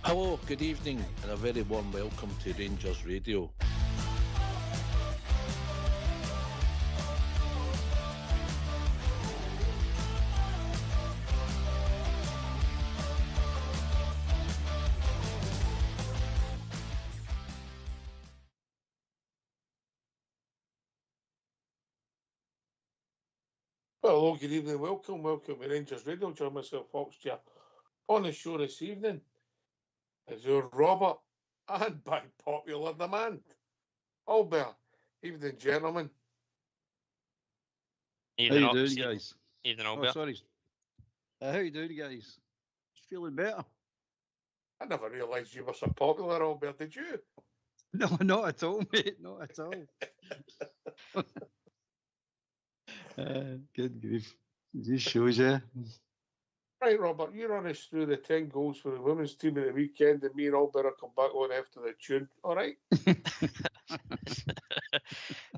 Hello, good evening, and a very warm welcome to Rangers Radio. Hello, good evening, welcome to Rangers Radio. Join myself, Foxchair, on the show this evening is your Robert and by popular demand, Albert. Evening, gentlemen. Evening, how you doing, guys? Evening, Albert. Oh, sorry. How you doing, guys? Feeling better? I never realised you were so popular, Albert, did you? No, not at all, mate. Not at all. Good grief. Just shows you. Right, Robert, you run us through the 10 goals for the women's team at the weekend, and me and Albert will come back on after the tune, all right?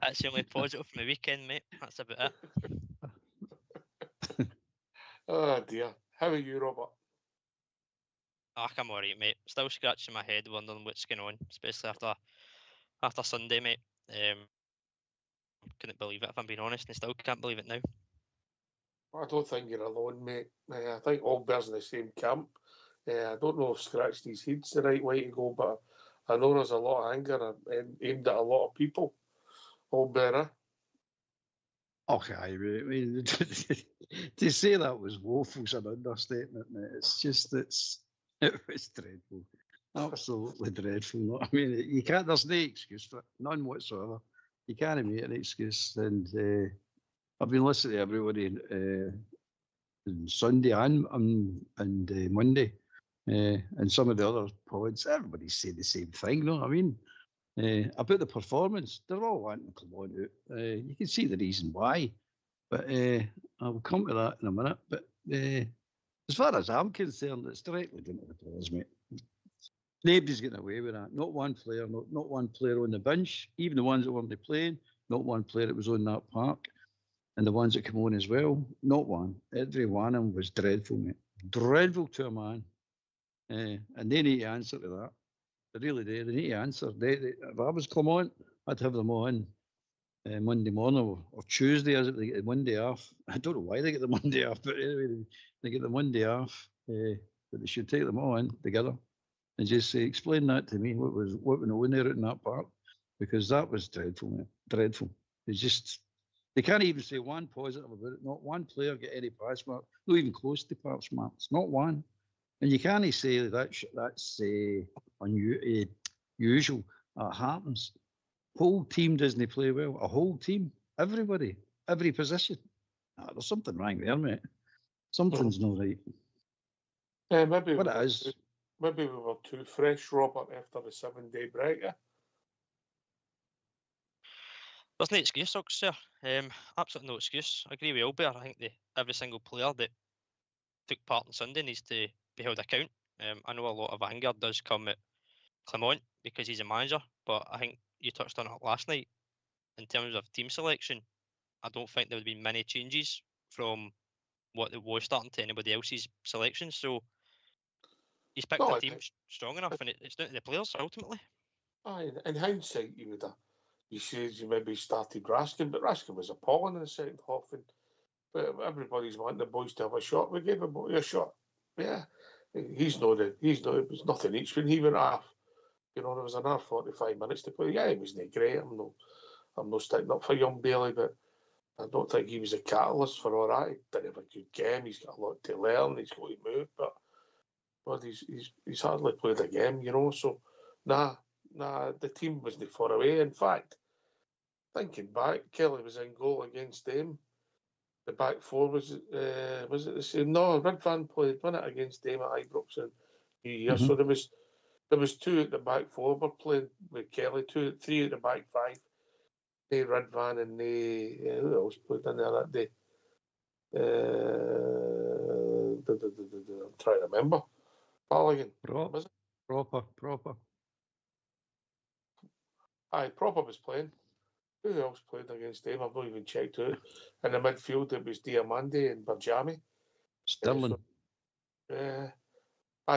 That's the only positive from the weekend, mate. That's about it. Oh, dear. How are you, Robert? I'm alright, mate. Still scratching my head wondering what's going on, especially after Sunday, mate. Couldn't believe it, if I'm being honest, and I still can't believe it now. I don't think you're alone, mate. I think Albert's in the same camp. I don't know if scratched his head's the right way to go, but I know there's a lot of anger aimed at a lot of people. Albert, Okay, I mean, to say that was woeful's an understatement, mate. It's just it was dreadful, absolutely dreadful. I mean, you can't. There's no excuse for it, none whatsoever. You can't make an excuse. And I've been listening to everybody Sunday and Monday, and some of the other pods. Everybody say the same thing. You know what I mean? About the performance, they're all wanting to come on out. You can see the reason why, but I'll come to that in a minute. But as far as I'm concerned, it's directly down to the players, mate. Nobody's getting away with that. Not one player, not one player on the bench, even the ones that weren't playing, not one player that was on that park, and the ones that come on as well, not one. Every one of them was dreadful, mate. Dreadful to a man. And they need to answer to that. They really do. They need to answer. If I was Clement, I'd have them on Monday morning or Tuesday, as they get the Monday off. I don't know why they get the Monday off, but anyway, they get the Monday off. But they should take them all in together and just say, explain that to me. What went on there in that part? Because that was dreadful, mate. Dreadful. It's just they can't even say one positive about it. Not one player get any pass mark. Not even close to pass marks. Not one. And you can't say that's unusual. It happens. Whole team doesn't play well. A whole team, everybody, every position. There's something wrong there, mate. Something's not right. Maybe what it is. Maybe we were too fresh, Robert, after the 7-day break. There's no excuse, sir. Absolutely no excuse. I agree with Albert. I think every single player that took part on Sunday needs to be held account. I know a lot of anger does come at Clement because he's a manager, but I think you touched on it last night. In terms of team selection, I don't think there would be many changes from what it was starting to anybody else's selection. So he's picked a team strong enough, and it's down to the players ultimately. In hindsight, you said you maybe started Raskin, but Raskin was appalling in the second half, but everybody's wanting the boys to have a shot. We gave him a shot. Yeah, it was nothing each when he went off. There was another 45 minutes to play. Yeah, he wasn't great. I'm not sticking up for young Bailey, but I don't think he was a catalyst for all that. He didn't have a good game. He's got a lot to learn. He's got to move, but he's hardly played a game, So nah, the team wasn't far away. In fact, thinking back, Kelly was in goal against them. The back four was it the same? No, Ridvan played, wasn't it, against them at Ibrox in New Year. So there was two at the back four were playing with Kelly, three at the back five. They Ridvan and who else played in there that day? I'm trying to remember. Balogun. Was it? Proper. Aye, Proper was playing. Who else played against them? I've not even checked out. In the midfield, it was Diamandi and Barjami. Sterling.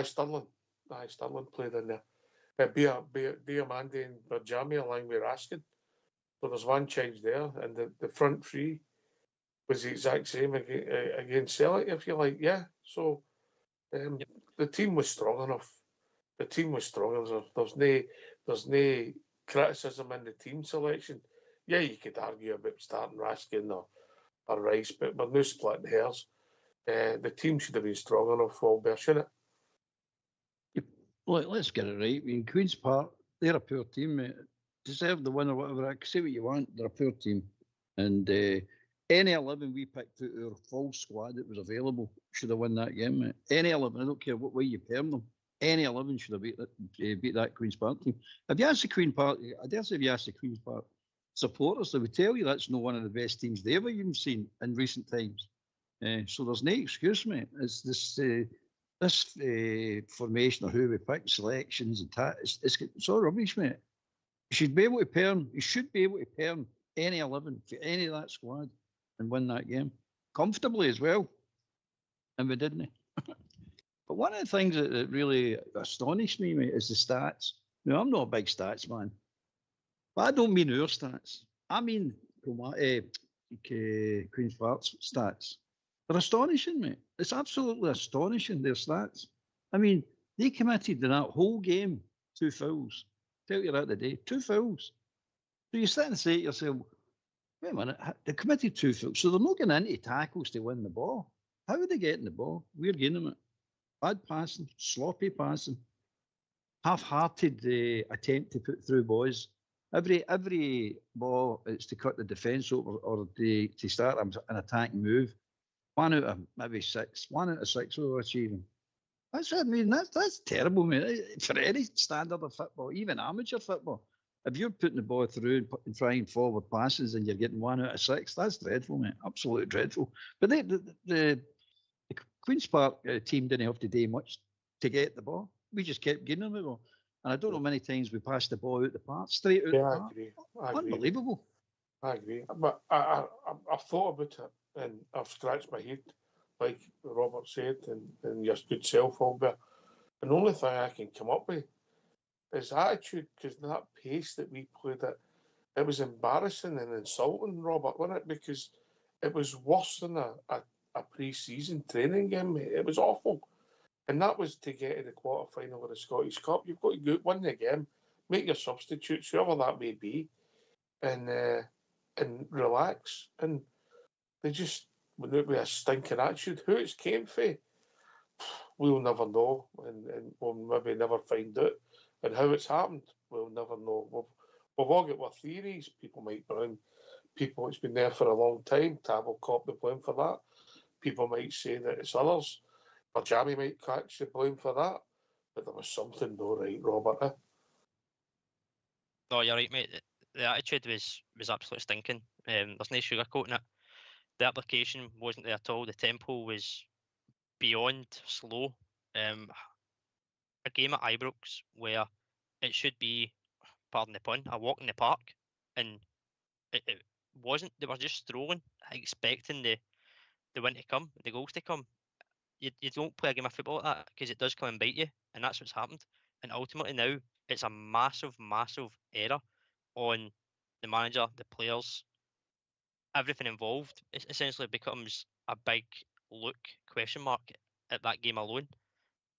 Sterling. Sterling played in there. Diamandi and Berjami along with Raskin. So there's one change there, and the front three was the exact same against Celtic, if you like. Yeah. So the team was strong enough. The team was strong enough. There's no criticism in the team selection. Yeah, you could argue about starting Raskin or Rice, but we're no splitting hairs. The team should have been strong enough for Albert, shouldn't it? Look, let's get it right. I mean, Queen's Park, they're a poor team, mate. Deserve the win or whatever. Say what you want, they're a poor team. And any 11 we picked out our full squad that was available should have won that game, mate. Any 11, I don't care what way you pair them. Any 11 should have beat that Queen's Park team. If you ask the Queen's Park, I dare say if you ask the Queen's Park supporters, they would tell you that's not one of the best teams they ever even seen in recent times. So there's no excuse, mate. It's this formation of who we pick, selections and it's all rubbish, mate. You should be able to pair any 11 for any of that squad and win that game comfortably as well. And we didn't. But one of the things that really astonished me, mate, is the stats. Now, I'm not a big stats man, but I don't mean our stats. I mean Queen's Park's stats. They're astonishing, mate. It's absolutely astonishing, their stats. I mean, they committed in that whole game 2 fouls. Tell you that today, 2 fouls. So you sit and say to yourself, wait a minute, they committed 2 fouls, so they're not getting into tackles to win the ball. How are they getting the ball? We're getting them it. Bad passing, sloppy passing, half-hearted attempt to put through boys. Every ball is to cut the defence over or to start an attacking move. 1 out of maybe 6. 1 out of 6 we were achieving. That's terrible, mate. For any standard of football, even amateur football. If you're putting the ball through and trying forward passes and you're getting 1 out of 6, that's dreadful, mate. Absolutely dreadful. But the Queen's Park team didn't have to do much to get the ball. We just kept getting them the ball. And I don't know how many times we passed the ball out the park, straight out the park. I agree. Unbelievable. I agree. But I've thought about it and I've scratched my head, like Robert said, and your good self, Albert. And the only thing I can come up with is attitude, because that pace that we played it was embarrassing and insulting, Robert, wasn't it? Because it was worse than a pre-season training game, mate. It was awful. And that was to get to the quarter-final of the Scottish Cup. You've got to go win the game, make your substitutes, whoever that may be, and relax. And they just went out with a stinking attitude. Who it's came from, we'll never know, and we'll maybe never find out. And how it's happened, we'll never know. We've all got our theories. People might blame people it's been there for a long time. Tab will cop the blame for that. People might say that it's others. Or Jamie might catch the blame for that. But there was something though, right, Robert? Eh? No, you're right, mate. The attitude was absolutely stinking. There's no sugarcoating it. The application wasn't there at all. The tempo was beyond slow. A game at Ibrox where it should be, pardon the pun, a walk in the park, and it wasn't. They were just strolling, expecting the win to come, the goals to come. You don't play a game of football like that because it does come and bite you, and that's what's happened. And ultimately now it's a massive, massive error on the manager, the players, everything involved. It essentially becomes a big question mark at that game alone.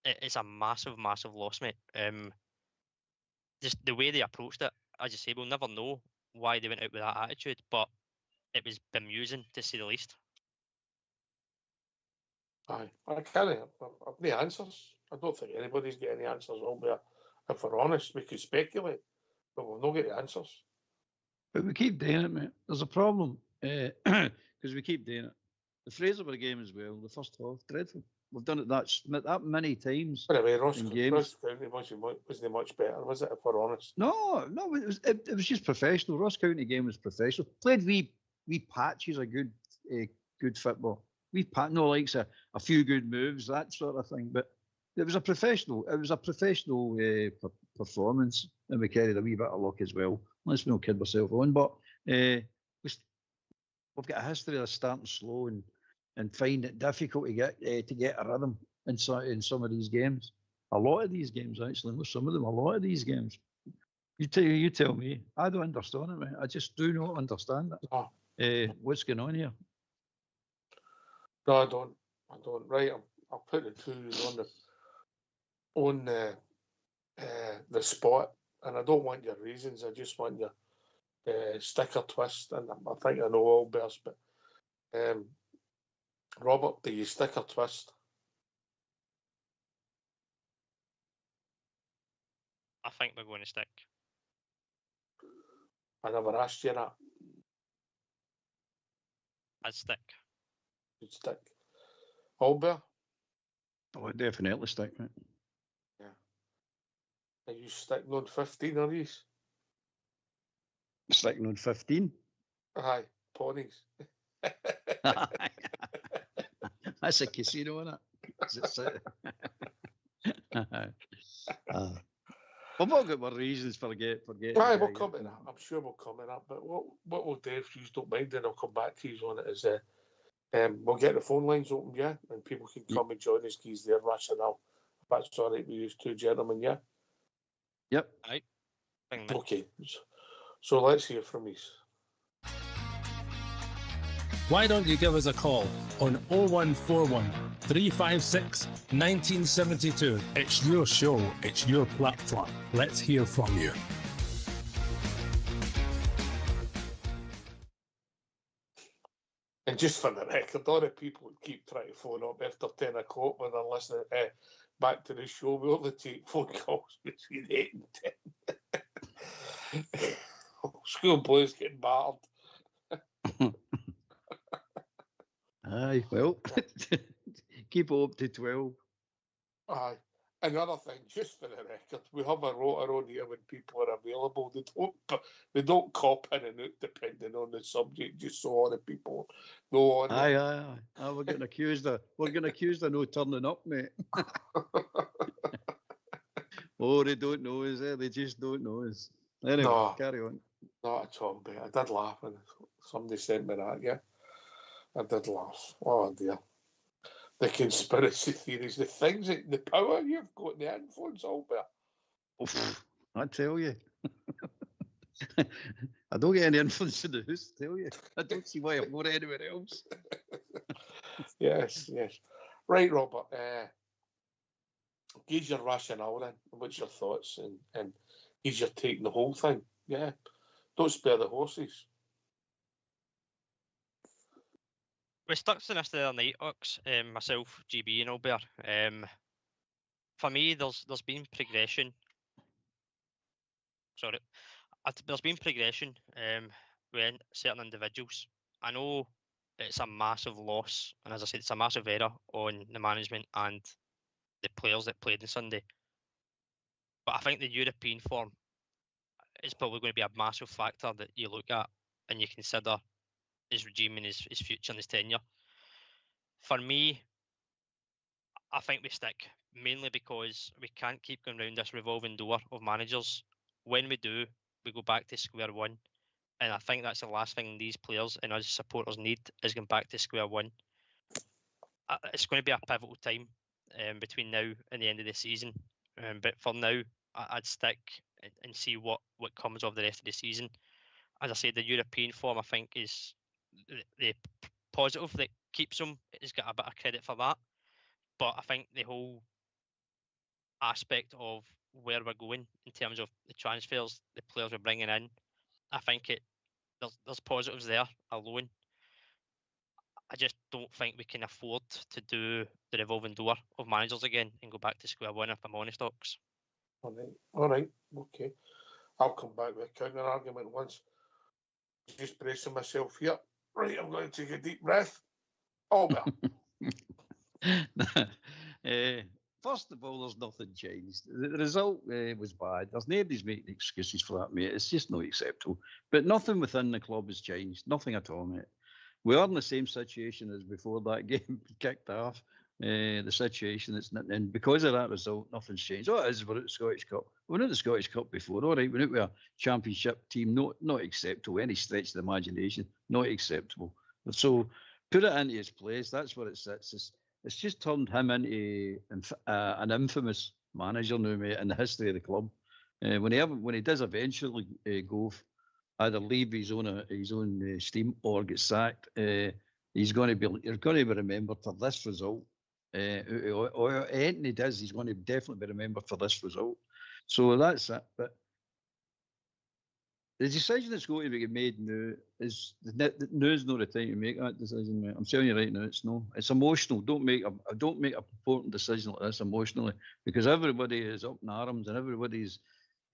It's a massive, massive loss, mate. Just the way they approached it, as you say, we'll never know why they went out with that attitude, but it was bemusing to say the least. Aye, I can't. I've no answers. I don't think anybody's got any answers. Albert, if we're honest, we could speculate, but we've not got the answers. But we keep doing it, mate. There's a problem because we keep doing it. The Fraserburgh game as well, the first half, dreadful. We've done it that many times. Anyway, Ross County wasn't much better, was it, if we're honest? No, it was just professional. Ross County game was professional. Played wee patches of good football. No likes a few good moves, that sort of thing. But it was a professional. Performance, and we carried a wee bit of luck as well. Let's not kid ourselves on. But we've got a history of starting slow and find it difficult to get a rhythm in some of these games. A lot of these games, actually, not some of them, a lot of these games. You tell me. I don't understand it, mate. I just do not understand it. Oh. What's going on here? No, I don't. Right, I'll put the twos on the spot, and I don't want your reasons. I just want your sticker twist, and I think I know all bears, but Robert, do you sticker twist? I think we're going to stick. I never asked you that. I'd stick. You'd stick. Albert? Oh, I definitely stick, mate. Yeah. Are you sticking on 15, are you? Sticking on 15? Aye, ponies. That's a casino, isn't it? We've all got our reasons for getting. Aye, we'll come to that. I'm sure we'll come to that. But what we'll do, if you don't mind, then I'll come back to you on it, is we'll get the phone lines open, yeah? And people can come and join us, give their rationale. If that's all right with you two gentlemen, yeah? Yep. Aye. Okay. So let's hear from you. Why don't you give us a call on 0141 356 1972? It's your show, it's your platform. Let's hear from you. And just for the record, all the people who keep trying to phone up after 10 o'clock when they're listening back to the show, we only take phone calls between 8 and 10. Schoolboys getting battered. Aye, well, keep it up to 12. Aye. Another thing, just for the record, we have a rota on here when people are available. They don't cop in and out depending on the subject, just so all the people know on Aye. We're getting accused of no turning up, mate. Oh, they don't know us, They just don't know us. Anyway, No. Carry on. Not at all, but I did laugh when somebody sent me that, yeah. I did laugh. Oh dear. The conspiracy theories, the things, the power you've got in the influence, Albert. I tell you. I don't get any influence in the house, I tell you. I don't see why I'm going anywhere else. Yes. Right, Robert. Give your rationale then. What's your thoughts? And give your take on the whole thing. Yeah. Don't spare the horses. We stuck to this the other night, Ox, myself, GB and Albert. For me, there's been progression. There's been progression with certain individuals. I know it's a massive loss, and as I said, it's a massive error on the management and the players that played on Sunday. But I think the European form is probably going to be a massive factor that you look at and you consider his regime and his future and his tenure. For me, I think we stick, mainly because we can't keep going round this revolving door of managers. When we do, we go back to square one. And I think that's the last thing these players and us supporters need, is going back to square one. It's going to be a pivotal time between now and the end of the season. But for now, I'd stick and see what comes of the rest of the season. As I said, the European form, I think, is the positive that keeps him. He's got a bit of credit for that. But I think the whole aspect of where we're going in terms of the transfers, the players we're bringing in, I think there's positives there alone. I just don't think we can afford to do the revolving door of managers again and go back to square one if I'm honest, Ox. All right, okay. I'll come back with a counter argument once. Just bracing myself here. Right, I'm going to take a deep breath. Albert. First of all, there's nothing changed. The result was bad. There's nobody's making excuses for that, mate. It's just not acceptable. But nothing within the club has changed. Nothing at all, mate. We are in the same situation as before that game kicked off. The situation that's not, and because of that result, nothing's changed. Oh, it is, we're at the Scottish Cup. We were at the Scottish Cup before, all right. We're at a championship team, not acceptable. Any stretch of the imagination, not acceptable. So put it into his place. That's where it sits. It's just turned him into an infamous manager now, mate, in the history of the club. When he does eventually go, either leave his own steam or get sacked, you're going to be remembered for this result. Or anything he does, he's going to definitely be remembered for this result. So that's it. But the decision that's going to be made now is now's not the time to make that decision, mate. I'm telling you right now, it's emotional. Don't make a important decision like this emotionally, because everybody is up in arms and everybody's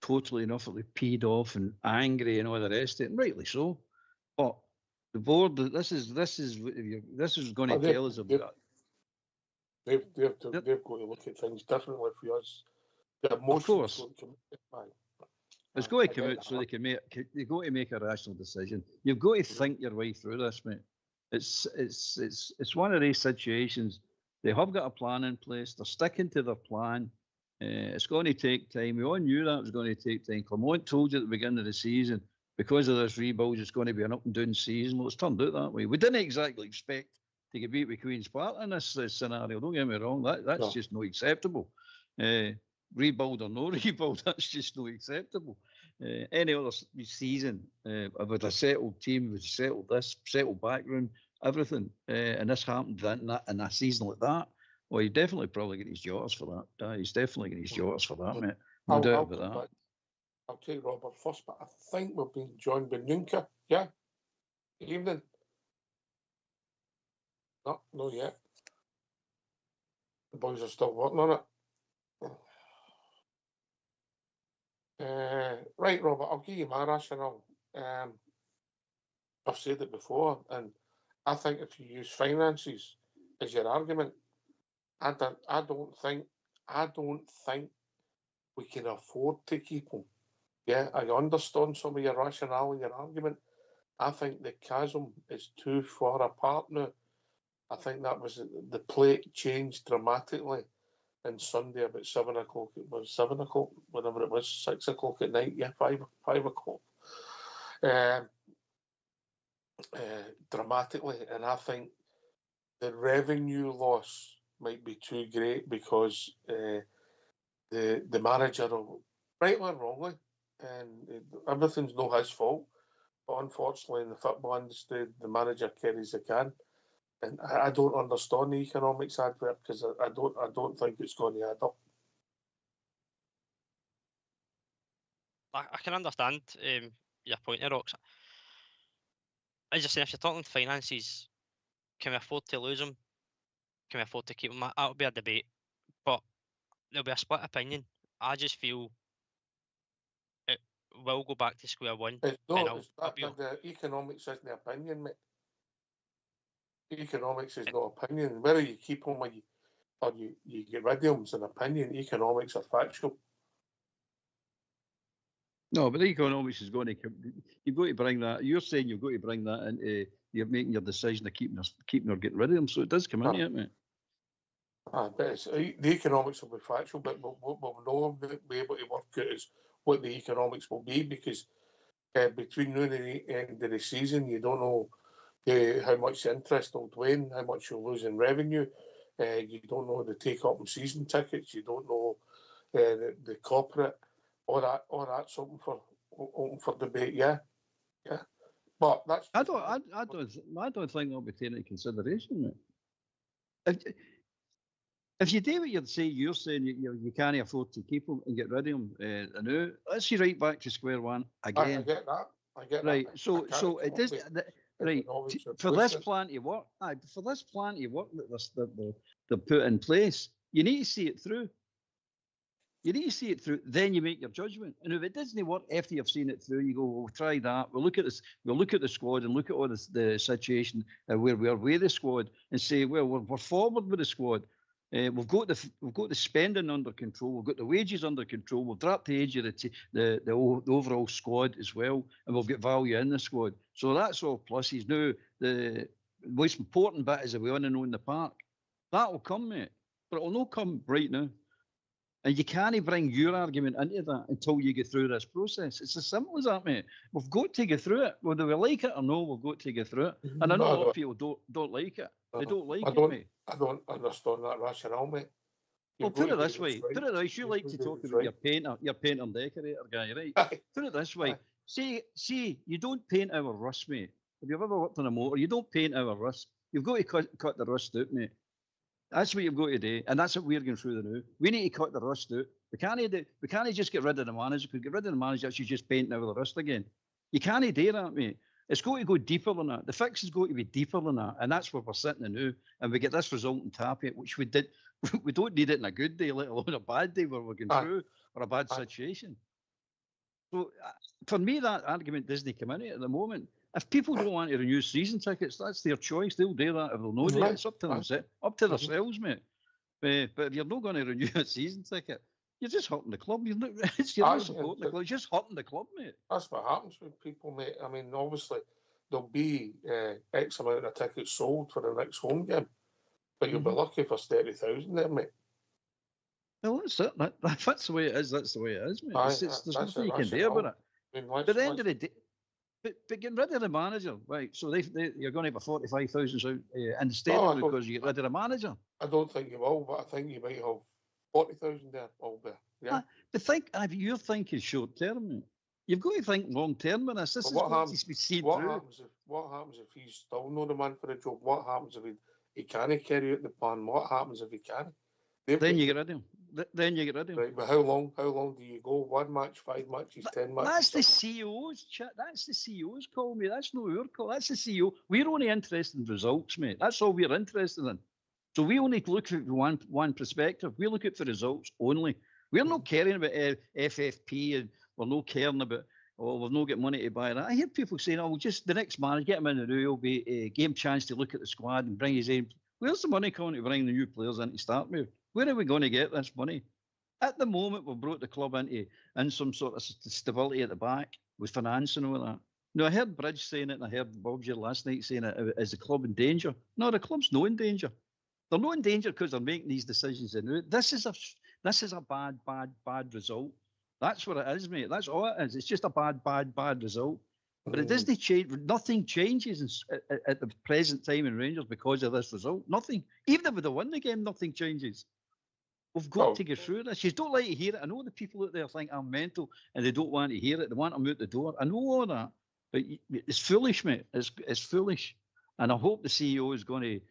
totally and utterly peed off and angry and all the rest of it, and rightly so. But the board, this is going to tell us about. They've got to look at things differently for us. The emotions, of course. It's got to come out so they've got to make a rational decision. You've got to think your way through this, mate. It's one of these situations. They have got a plan in place. They're sticking to their plan. It's going to take time. We all knew that it was going to take time. Clermont told you at the beginning of the season, because of this rebuild, it's going to be an up and down season. Well, it's turned out that way. We didn't exactly expect to get beat with Queen's Park in this scenario. Don't get me wrong. That's just not acceptable. Rebuild or no rebuild, that's just not acceptable. Any other season, with a settled team, with settled background, everything, and this happened in a season like that, well, he's definitely probably getting his jotters for that. He's definitely getting his jotters for that, mate. No doubt about that. I'll take Robert first, but I think we've been joined by Nunca. Yeah? Evening. No, not yet. The boys are still working on it. Right, Robert, I'll give you my rationale. I've said it before, and I think if you use finances as your argument, I don't think we can afford to keep him. Yeah, I understand some of your rationale and your argument. I think the chasm is too far apart now. I think that was the plate changed dramatically. And Sunday about 7 o'clock, it was 7 o'clock, whatever it was, 6 o'clock at night, yeah, 5 o'clock. Dramatically, and I think the revenue loss might be too great because the manager, rightly or wrongly, and everything's not his fault, but unfortunately in the football industry, the manager carries the can. And I don't understand the economics advert because I don't think it's going to add up. I can understand your point there, Rox. As I say, if you're talking finances, can we afford to lose them? Can we afford to keep them? That'll be a debate, but there'll be a split opinion. I just feel it will go back to square one. The economics isn't the opinion, mate. Economics is not opinion. Whether you keep them or you get rid of them is an opinion. Economics are factual. No, but the economics is going to come. You've got to bring that. You're saying you've got to bring that into you're making your decision of keeping or getting rid of them. So it does come into it, mate. But the economics will be factual, but we'll know be able to work out is what the economics will be because between now and the end of the season, you don't know how much interest will wane, how much you'll lose in revenue. You don't know the take up in season tickets. You don't know the corporate. All that's open for debate. Yeah. But that's. I don't think that'll be taken into consideration, mate. If you do what you're saying you can't afford to keep them and get rid of them. Now let's see right back to square one again. I get that. Right. So it does. Right, for this plan to work, that they're put in place, you need to see it through. Then you make your judgment. And if it doesn't work after you've seen it through, you go, we'll try that. We'll look at this. We'll look at the squad and look at all the situation where we are with the squad and say, well, we're forward with the squad. We've got the spending under control. We've got the wages under control. We've dropped the age of the overall squad as well, and we've got value in the squad. So that's all pluses. Now the most important bit is that we want to know in the park. That will come, mate, but it will not come right now. And you can't bring your argument into that until you get through this process. It's as simple as that, mate. We've got to get through it, whether we like it or no. We've got to get through it. And I know a lot of people don't like it. They don't like it, mate. I don't understand that rationale, mate. Well, put it this way. Put it this. You like to talk about your painter and decorator guy, right? Put it this way. See, you don't paint our rust, mate. If you've ever worked on a motor, you don't paint our rust. You've got to cut the rust out, mate. That's what you've got to do, and that's what we're going through the now. We need to cut the rust out. We can't just get rid of the manager. Because get rid of the manager, she's just painting over the rust again. You can't do that, mate. It's got to go deeper than that. The fix has got to be deeper than that, and that's where we're sitting now. And we get this result in Tapia, which we did. We don't need it in a good day, let alone a bad day where we're going through or a bad situation. So for me, that argument doesn't come in at the moment. If people don't want to renew season tickets, that's their choice. They'll do that if they'll know it. It's up to themselves, mate. But if you're not going to renew a season ticket, you're just hurting the club. You're not supporting the club. You're just hurting the club, mate. That's what happens with people, mate. I mean, obviously, there'll be X amount of tickets sold for the next home game, but you'll be lucky for 30,000 there, mate. Well, that's it. That's the way it is. That's the way it is, mate. There's nothing you can do about it. I mean, but at the end of the day, but getting rid of the manager, right? So you're going to have a 45,000 instead because you get rid of the manager. I don't think you will, but I think you might have 40,000 there, Albert. Yeah. But you're thinking short term, mate. You've got to think long term with this. This is what happens. What happens if he's still not the man for the job? What happens if he can't carry out the plan? What happens if he can't? Then you get rid of him. Right, but how long do you go? 1 match, 5 matches, 10 matches? That's the CEO's chat. That's the CEO's call, mate. That's not our call. That's the CEO. We're only interested in results, mate. That's all we're interested in. So we only look at one perspective. We look at the results only. We're not caring about FFP, and we're not caring about, we've not got money to buy that. I hear people saying, just the next manager, get him in the new, will be give him a chance to look at the squad and bring his in. Where's the money coming to bring the new players in to start with? Where are we going to get this money? At the moment, we've brought the club in some sort of stability at the back with financing and all that. Now, I heard Bridge saying it, and I heard Bob here last night saying it. Is the club in danger? No, the club's not in danger. They're not in danger because they're making these decisions. This is a bad result. That's what it is, mate. That's all it is. It's just a bad result. But it doesn't change. Nothing changes at the present time in Rangers because of this result. Nothing. Even if they win the game, nothing changes. We've got to get through this. You don't like to hear it. I know the people out there think I'm mental and they don't want to hear it. They want them out the door. I know all that. But it's foolish, mate. It's foolish. And I hope the CEO is going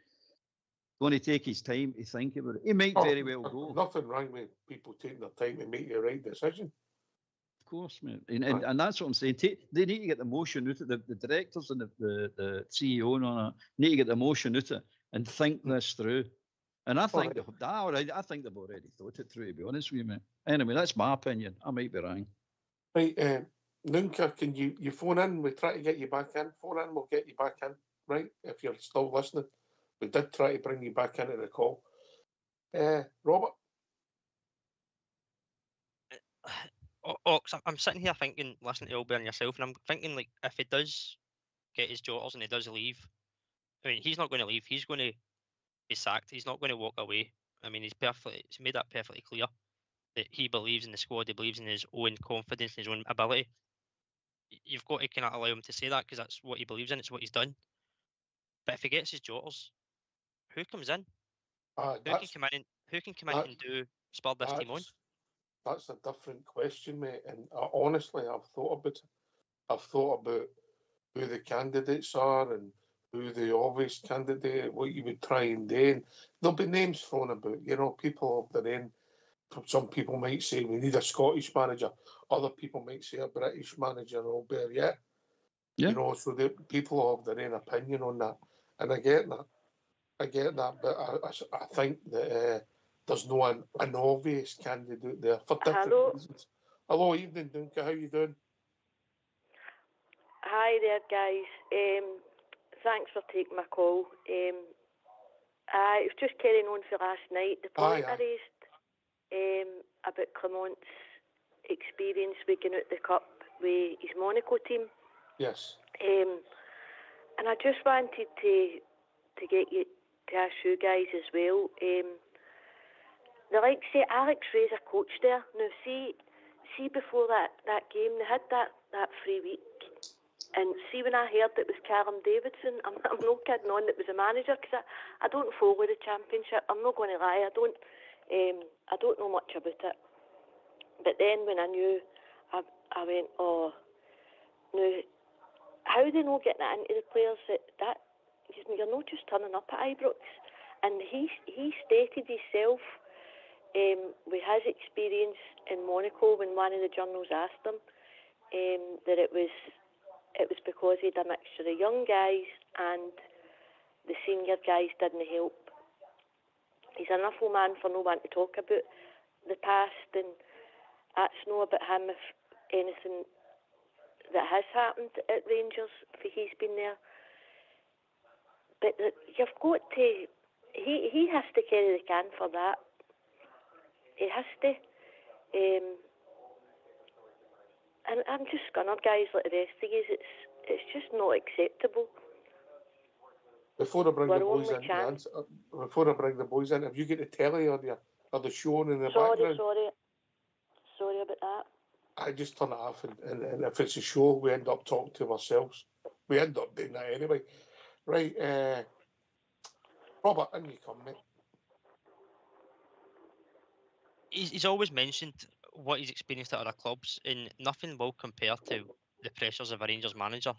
to take his time to think about it. He might very well go. Nothing wrong with people taking their time to make the right decision. Of course, mate. And that's what I'm saying. They need to get the emotion out of the directors and the CEO and all that. Need to get the emotion out of it and think this through. And I think they've already thought it through, to be honest with you, mate. Anyway, that's my opinion. I might be wrong. Right, Nunca, can you phone in? We try to get you back in. Phone in, we'll get you back in, right? If you're still listening. We did try to bring you back into the call. Robert? I'm sitting here thinking, listening to Albert and yourself, and I'm thinking, like, if he does get his jotters and he does leave, I mean, he's not going to leave. He's going to be sacked. He's not going to walk away. I mean, he's made that perfectly clear that he believes in the squad. He believes in his own confidence, in his own ability. You've got to kind of allow him to say that because that's what he believes in. It's what he's done. But if he gets his jotters, who comes in? Who can come in and do spur this team on? That's a different question, mate. And honestly, I've thought about it. I've thought about who the candidates are and who the obvious candidate, what you would try and do. And there'll be names thrown about. You know, people of their own. Some people might say we need a Scottish manager. Other people might say a British manager. Albert, yeah. You know, so the people have their own opinion on that, and I get that, but I think that there's no an obvious candidate there for different reasons. Hello, evening, Duncan. How you doing? Hi there, guys. Thanks for taking my call. I was just carrying on for last night. The point I raised about Clement's experience waking out the cup with his Monaco team. Yes. And I just wanted to get you to ask you guys as well. Say Alex Fraser coached there. Now see before that game they had that free week, and see when I heard it was Callum Davidson, I'm not kidding on that was a manager because I don't follow the Championship. I'm not going to lie, I don't I don't know much about it. But then when I knew, I went, oh, no, how are they not getting it into the players that you're not just turning up at Ibrox? And he stated himself, with his experience in Monaco, when one of the journals asked him, that it was because he had a mixture of young guys and the senior guys didn't help. He's an awful man for no one to talk about the past, and that's no about him if anything that has happened at Rangers, if he's been there. But you've got to, he has to carry the can for that. He has to. And I'm just scunnered guys like the rest of you. It's just not acceptable. Before I bring the boys in, have you got the telly or the show on in the background? Sorry about that. I just turn it off, and if it's a show, we end up talking to ourselves. We end up doing that anyway. Right, Robert, in you come, mate. He's always mentioned what he's experienced at other clubs, and nothing will compare to the pressures of a Rangers manager.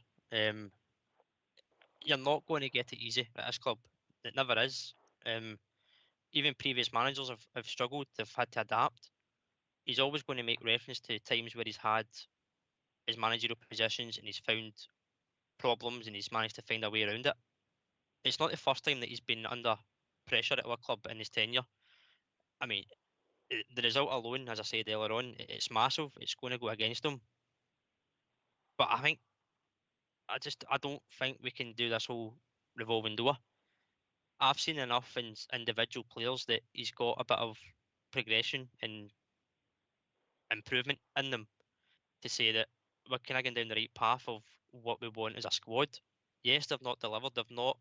You're not going to get it easy at this club. It never is. Even previous managers have struggled. They've had to adapt. He's always going to make reference to times where he's had his managerial positions and he's found problems and he's managed to find a way around it. It's not the first time that he's been under pressure at our club in his tenure. I mean, the result alone, as I said earlier on, it's massive. It's going to go against him. But I don't think we can do this whole revolving door. I've seen enough in individual players that he's got a bit of progression and improvement in them to say that we're kind of going down the right path of what we want as a squad. Yes, they've not delivered. They've not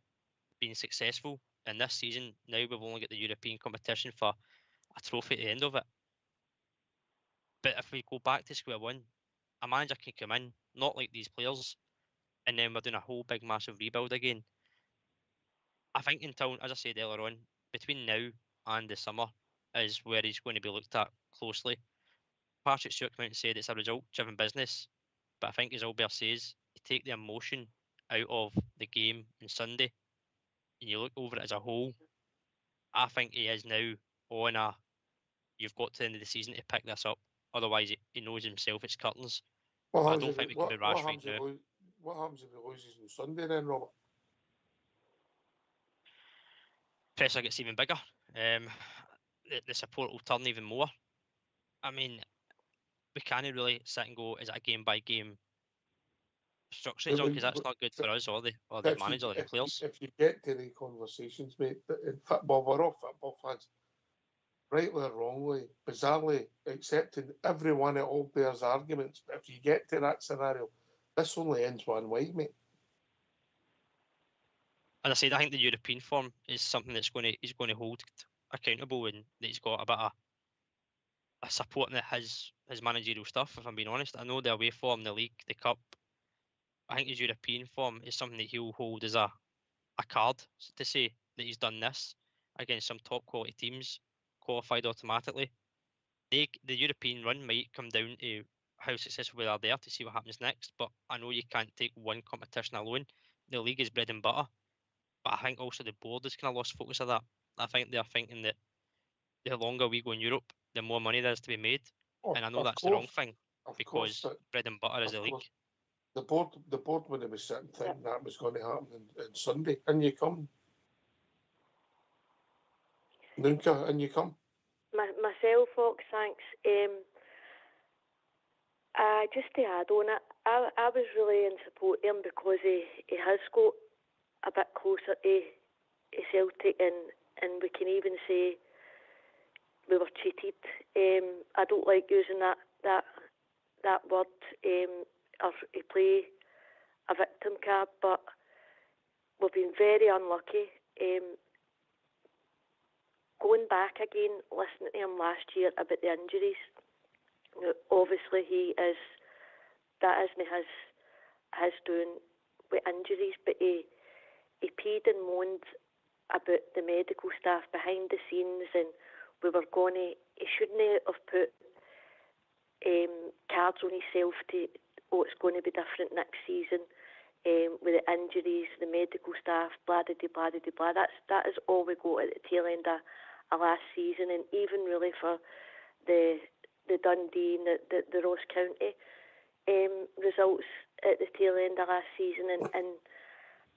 been successful. And this season, now we've only got the European competition for a trophy at the end of it. But if we go back to square one, a manager can come in, not like these players, and then we're doing a whole big massive rebuild again. I think until, as I said earlier on, between now and the summer is where he's going to be looked at closely. Patrick Stewart came out and said it's a result-driven business, but I think, as Albert says, you take the emotion out of the game on Sunday and you look over it as a whole. I think he is now on you've got to the end of the season to pick this up, otherwise he knows himself it's curtains. I don't think we can be rash right now. What happens if he loses on Sunday then, Robert? Pressure gets even bigger. The support will turn even more. I mean, we can't really sit and go, is it a game-by-game structure he's on? Because that's not good for us or the manager or the players. If you get to the conversations, mate, in football, we're all football fans, rightly or wrongly, bizarrely accepting every one of all players' arguments. But if you get to that scenario, this only ends one way, mate. As I said, I think the European form is something he's going to hold accountable, and that he's got a bit of a supporting his managerial stuff, if I'm being honest. I know the away form, the league, the cup. I think his European form is something that he'll hold as a card to say that he's done this against some top quality teams, qualified automatically. The European run might come down to how successful we are there to see what happens next, but I know you can't take one competition alone. The league is bread and butter. But I think also the board has kind of lost focus of that. I think they're thinking that the longer we go in Europe, the more money there is to be made. And I know that's the wrong thing, because bread and butter is the league. The board when they were sitting thinking that was going to happen on Sunday. And you come. Nunca, and you come. Myself, Fox, thanks. Just to add on it, I was really in support of him because he has got a bit closer to Celtic, and we can even say we were cheated. I don't like using that word, or to play a victim card, but we've been very unlucky. Going back again, listening to him last year about the injuries, obviously that isn't his doing with injuries, but he peed and moaned about the medical staff behind the scenes and we were going to, he shouldn't have put cards on himself to, it's going to be different next season with the injuries, the medical staff, blah, blah, blah, blah, blah. That is all we got at the tail end of last season, and even really for the Dundee and the Ross County results at the tail end of last season, and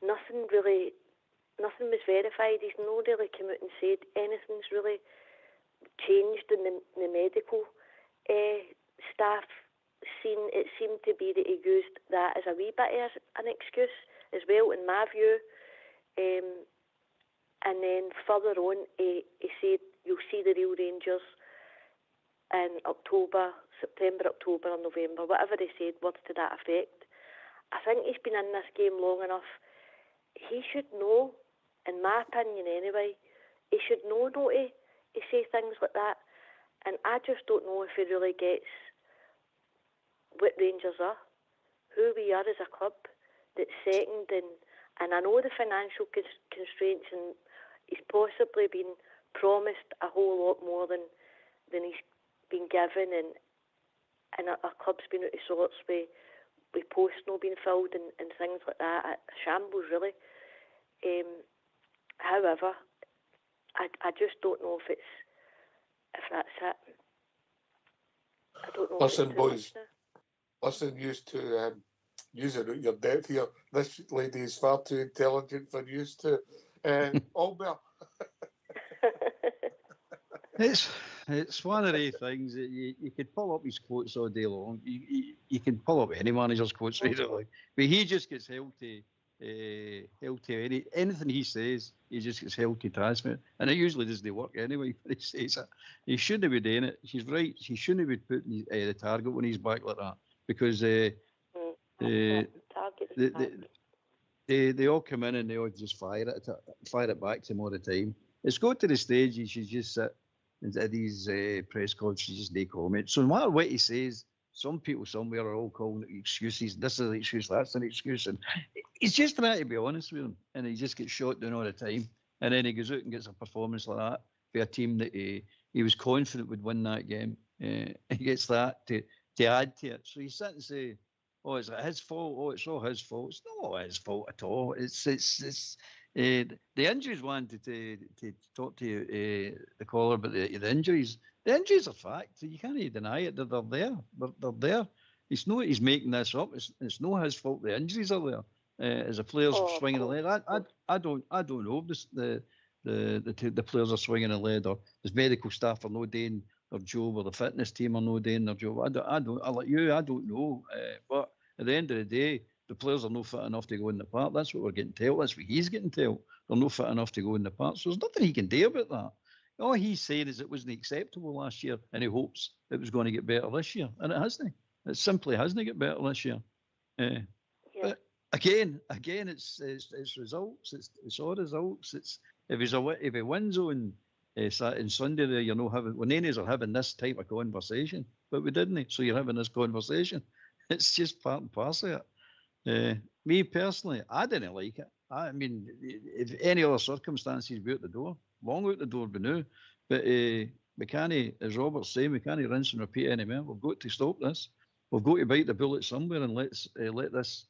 nothing was verified. He's not really come out and said anything's really changed in the medical staff scene. It seemed to be that he used that as a wee bit of an excuse as well, in my view. And then further on, he said, you'll see the real Rangers in September, October or November, whatever he said, words to that effect. I think he's been in this game long enough. He should know, in my opinion anyway, he should know not to say things like that. And I just don't know if he really gets what Rangers are, who we are as a club that's second, and I know the financial constraints, and he's possibly been promised a whole lot more than he's been given, and our club's been out of sorts with posts not being filled and things like that. A shambles, really. However, I just don't know if that's it. I don't know. Listen, boys. Listen, used to using out your depth here. This lady is far too intelligent for used to. Albert. It's one of the things that you could pull up his quotes all day long. You can pull up any manager's quotes really, but he just gets held to anything he says. He just gets held to transmit, and it usually doesn't work anyway. He says it. He shouldn't be doing it. She's right. He shouldn't be putting the target on his back like that, because they all come in and they all just fire it back to him all the time. It's got to the stage he should just sit at these press conferences, just no comment. So no matter what he says, some people somewhere are all calling it excuses. This is an excuse, that's an excuse. And he's just trying to be honest with him, and he just gets shot down all the time. And then he goes out and gets a performance like that for a team that he was confident would win that game. He gets that to add to it. So you sit and say, oh, is it his fault? Oh, it's all his fault. It's not his fault at all. It's the injuries. Wanted to talk to you, the caller, about the injuries. The injuries are fact. You can't deny it. They're there. They're there. It's not he's making this up. It's not his fault. The injuries are there. As the players swinging a lead, I don't know if the players are swinging a lead, or his medical staff are not doing their job, or the fitness team are not doing their job. I don't know. But at the end of the day, the players are not fit enough to go in the park. That's what we're getting told. That's what he's getting told. They're not fit enough to go in the park. So there's nothing he can do about that. All he's saying is it wasn't acceptable last year, and he hopes it was going to get better this year, and it hasn't. It simply hasn't get better this year. But again, it's results. It's all results. It's if he wins on Saturday and Sunday, there you're not having. Well, Nainies are having this type of conversation, but we didn't. So you're having this conversation. It's just part and parcel of it. Me personally, I didn't like it. I mean, if any other circumstances, be out the door, long out the door, we knew. But we can't, as Robert's saying, we can't rinse and repeat anymore. We've got to stop this. We've got to bite the bullet somewhere and let this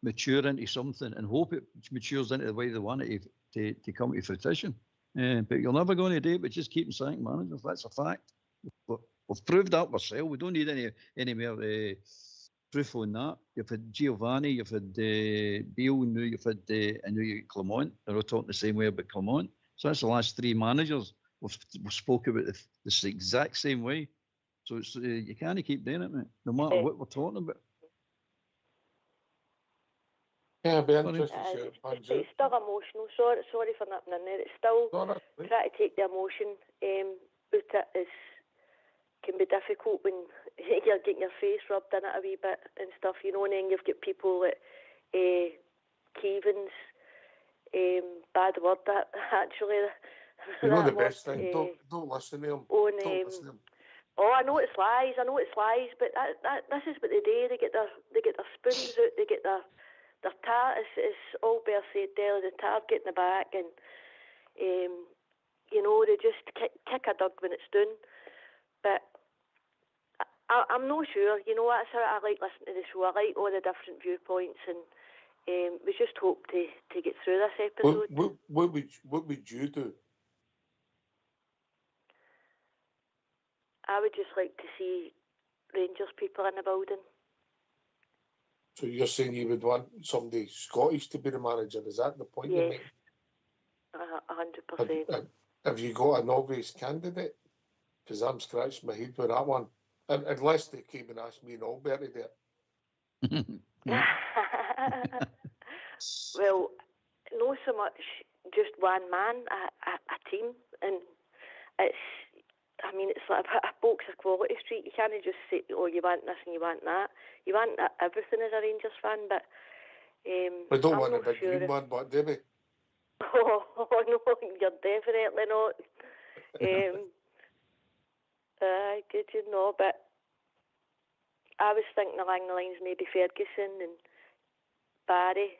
mature into something, and hope it matures into the way they want it to come to fruition. But you're never going to do it, but just keep sacking managers. That's a fact. We've proved that ourselves. We don't need any more proof on that. You've had Giovanni, you've had Beale, now you've had Clement. They're all talking the same way about Clement. So that's the last three managers we've spoke about this exact same way. So it's you can't keep doing it, mate, no matter what we're talking about. Yeah, be interesting. It's still emotional. Sorry for nipping in there. It's still trying to take the emotion out it can be difficult when you're getting your face rubbed in it a wee bit and stuff, and then you've got people like Keevans, bad word that actually. You know the best thing. Don't listen to him. Don't listen to him. Oh, I know it's lies, but this is what they do. They get their spoons out, they get their tar, as Albert said there, the target in the back, and you know, they just kick a dog when it's done. But I'm not sure. You know, that's how I like listening to the show. I like all the different viewpoints, and we just hope to get through this episode. What would you do? I would just like to see Rangers people in the building. So you're saying you would want somebody Scottish to be the manager? Is that the point you make? 100%. Have you got an obvious candidate? Because I'm scratching my head with that one. Unless they came and asked me and Albert to do it. Well, not so much just one man, a team. And it's like a box of Quality Street. You can't just say, oh, you want this and you want that. You want everything as a Rangers fan, but we don't want a big green one, but do we? Oh, no, you're definitely not. Did you know? But I was thinking along the lines maybe Ferguson and Barry,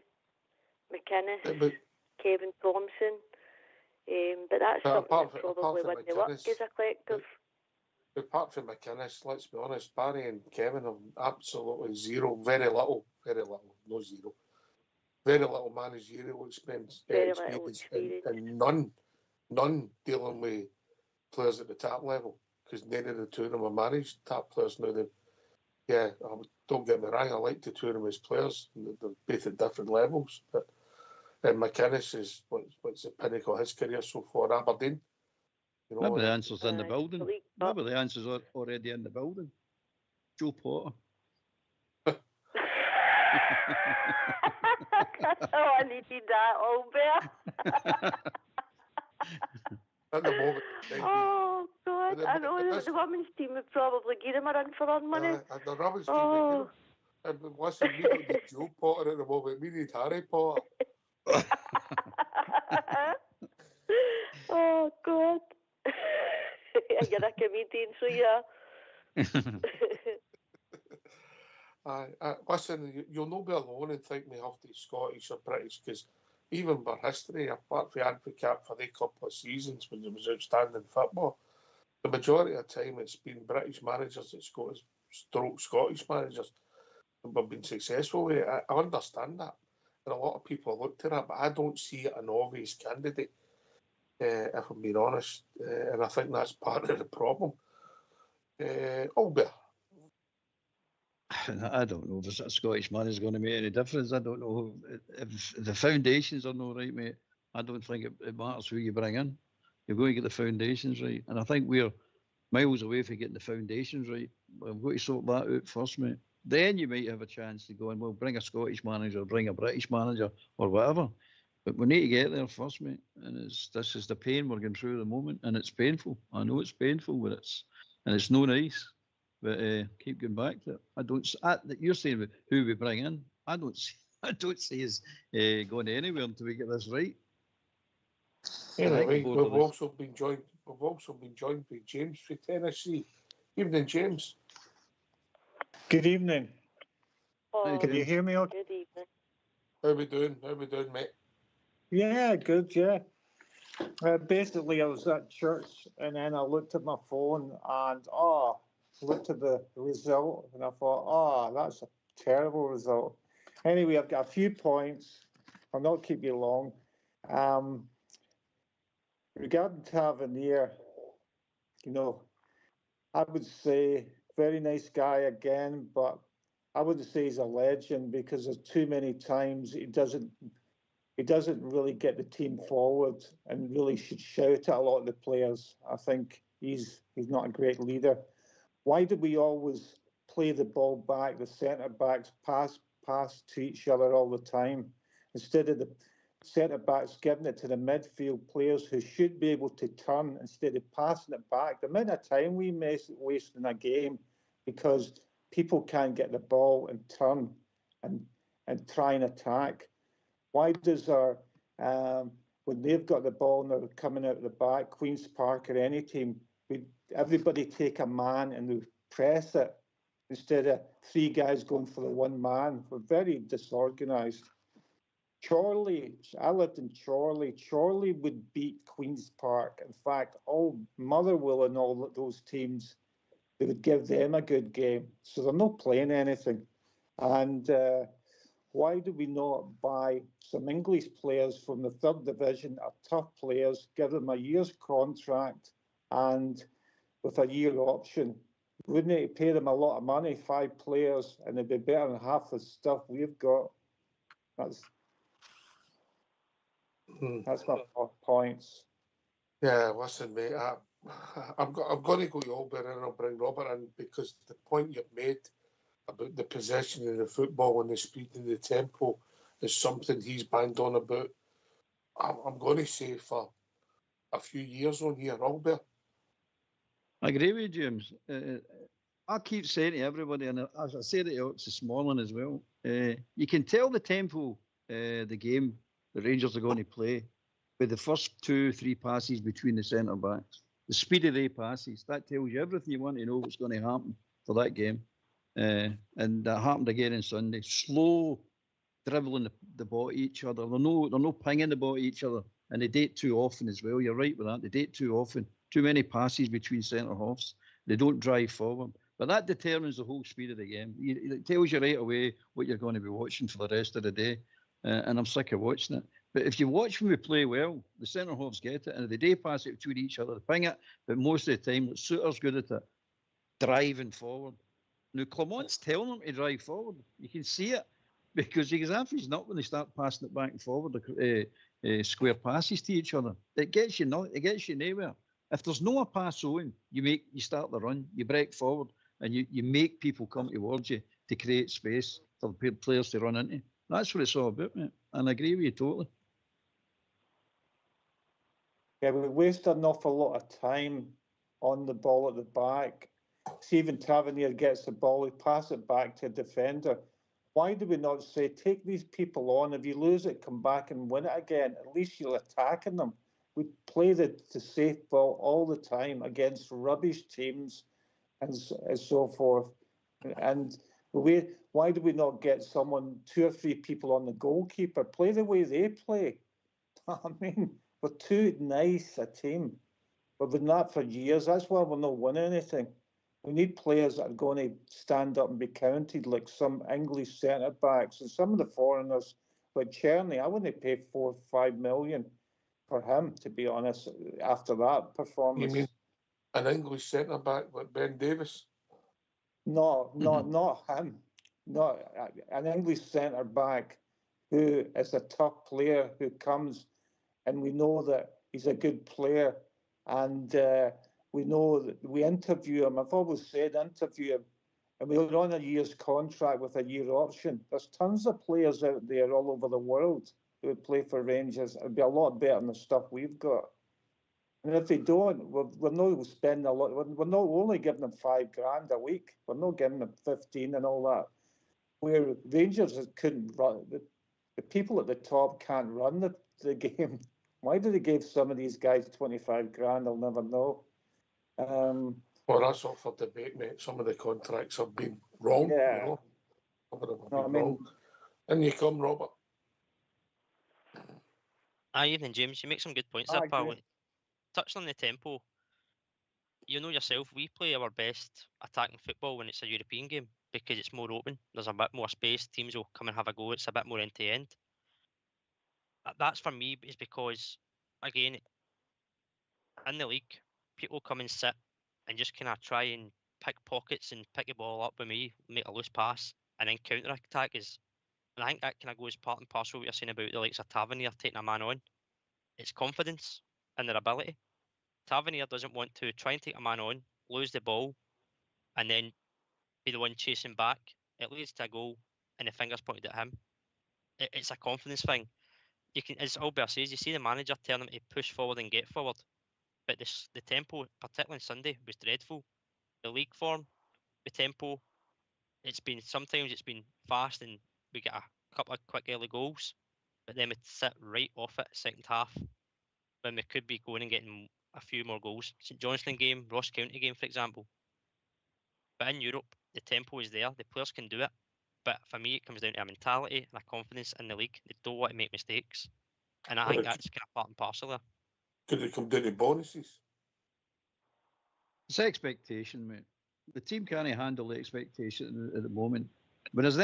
McInnes, Kevin Thompson. But that's something that probably wouldn't work as a collective. Apart from McInnes, let's be honest, Barry and Kevin have absolutely zero, very little, no zero. Very little managerial experience, and none dealing with players at the top level, because none of the two of them are managed top players now. Don't get me wrong, I like the two of them as players. They're both at different levels, but McInnes is what's the pinnacle of his career so far, Aberdeen. You know, maybe the answer's in the building. Maybe the answer's already in the building. Joe Potter. Oh, I needed that, Albert. At the moment. Oh, God. I know the women's team would probably give him a run for their money. And the women's team, and listen, we don't need Joe Potter at the moment. We need Harry Potter. Oh, God. You're a comedian, so yeah. Listen, you'll not be alone in thinking we have to be Scottish or British, because even by history, apart from advocate for the couple of seasons when there was outstanding football, the majority of the time it's been British managers that Scottish managers have been successful with it. I understand that, and a lot of people look to that, but I don't see an obvious candidate, if I'm being honest, and I think that's part of the problem. Albert. I don't know if a Scottish man is going to make any difference. I don't know if the foundations are not right, mate. I don't think it matters who you bring in. You're going to get the foundations right. And I think we're miles away from getting the foundations right. We've got to sort that out first, mate. Then you might have a chance to go and, well, bring a Scottish manager, bring a British manager, or whatever. But we need to get there first, mate. And this is the pain we're going through at the moment. And it's painful. I know it's painful, but it's no nice. But keep going back to it. You're saying who we bring in. I don't see us going anywhere until we get this right. Anyway, we've also been joined by James from Tennessee. Evening, James. Good evening. Oh, can you hear me? Okay? Good evening. How we doing, mate? Yeah, good. Yeah. Basically, I was at church and then I looked at my phone and looked at the result and I thought, that's a terrible result. Anyway, I've got a few points. I'll not keep you long. Regarding Tavernier, I would say very nice guy again, but I wouldn't say he's a legend because there's too many times he doesn't really get the team forward and really should shout at a lot of the players. I think he's not a great leader. Why do we always play the ball back? The centre-backs pass to each other all the time instead of the centre-backs giving it to the midfield players who should be able to turn instead of passing it back. The amount of time we waste in a game because people can't get the ball and turn and try and attack. Why does when they've got the ball and they're coming out of the back, Queen's Park or any team, everybody take a man and they press it instead of three guys going for the one man? We're very disorganised. Chorley, I lived in Chorley. Chorley would beat Queen's Park. In fact, all Motherwell and all those teams, they would give them a good game. So they're not playing anything. And why do we not buy some English players from the third division, are tough players, give them a year's contract and with a year option? Wouldn't it pay them a lot of money, 5 players, and it'd be better than half the stuff we've got? That's my points. Yeah, listen, mate. I'm going to go Yolber and I'll bring Robert in because the point you've made about the possession of the football and the speed and the tempo is something he's banged on about. I'm going to say for a few years on here, Albert. I agree with you, James. I keep saying to everybody, and as I said it out this morning as well, you can tell the tempo the game the Rangers are going to play with the first 2-3 passes between the centre backs. The speed of the passes, that tells you everything you want to know what's going to happen for that game. And that happened again on Sunday. Slow dribbling the ball at each other. They're no pinging the ball at each other. And they date too often as well. You're right with that. They date too often. Too many passes between centre halves. They don't drive forward. But that determines the whole speed of the game. It tells you right away what you're going to be watching for the rest of the day. And I'm sick of watching it. But if you watch when we play well, the centre halves get it. And they do pass it between each other. They ping it. But most of the time, Suter's good at it. Driving forward. Now, Clement's telling them to drive forward. You can see it. Because he's not when they start passing it back and forward, square passes to each other. It gets you nowhere. If there's no a pass on, you start the run, you break forward, and you make people come towards you to create space for the players to run into. That's what it's all about, mate. And I agree with you totally. Yeah, we waste an awful lot of time on the ball at the back. See, even Tavernier gets the ball, he passes it back to a defender. Why do we not say, take these people on, if you lose it, come back and win it again? At least you're attacking them. We play the safe ball all the time against rubbish teams and so forth. And why do we not get 2 or 3 people on the goalkeeper? Play the way they play. I mean, we're too nice a team. We've been that for years. That's why we're not winning anything. We need players that are going to stand up and be counted, like some English centre-backs and some of the foreigners, like Czerny. I wouldn't pay 4 or 5 million for him, to be honest, after that performance. You mean an English centre-back like Ben Davis? No, not him. Not an English centre-back who is a tough player, who comes, and we know that he's a good player, and we know that we interview him. I've always said interview him. And we're on a year's contract with a year option. There's tons of players out there all over the world who would play for Rangers. It'd be a lot better than the stuff we've got. And if they don't, we're not spending a lot. We're not only giving them $5,000 a week. We're not giving them 15 and all that. Where Rangers couldn't run, the people at the top can't run the game. Why do they give some of these guys $25,000? I'll never know. Well, that's up for debate, mate. Some of the contracts have been wrong. Yeah. You know? Some of them have been wrong. And you come, Robert. Evening, James. You make some good points there, pal. Touching on the tempo, you know yourself, we play our best attacking football when it's a European game because it's more open. There's a bit more space. Teams will come and have a go. It's a bit more end-to-end. That's for me is because, again, in the league, people come and sit and just kind of try and pick pockets and pick the ball up with me, make a loose pass, and then counter-attack is... And I think that kind of goes part and parcel what you're saying about the likes of Tavernier taking a man on. It's confidence in their ability. Tavernier doesn't want to try and take a man on, lose the ball, and then be the one chasing back. It leads to a goal, and the finger's pointed at him. It's a confidence thing. You can, as Albert says, you see the manager telling him to push forward and get forward, but the tempo, particularly on Sunday, was dreadful. The league form, the tempo, sometimes it's been fast, and we get a couple of quick early goals, but then we sit right off it second half when we could be going and getting a few more goals. St Johnstone game, Ross County game, for example. But in Europe, the tempo is there. The players can do it. But for me, it comes down to a mentality and a confidence in the league. They don't want to make mistakes. And I think that's kind of part and parcel there. Could it come down to bonuses? It's expectation, mate. The team can't handle the expectation at the moment. When there's the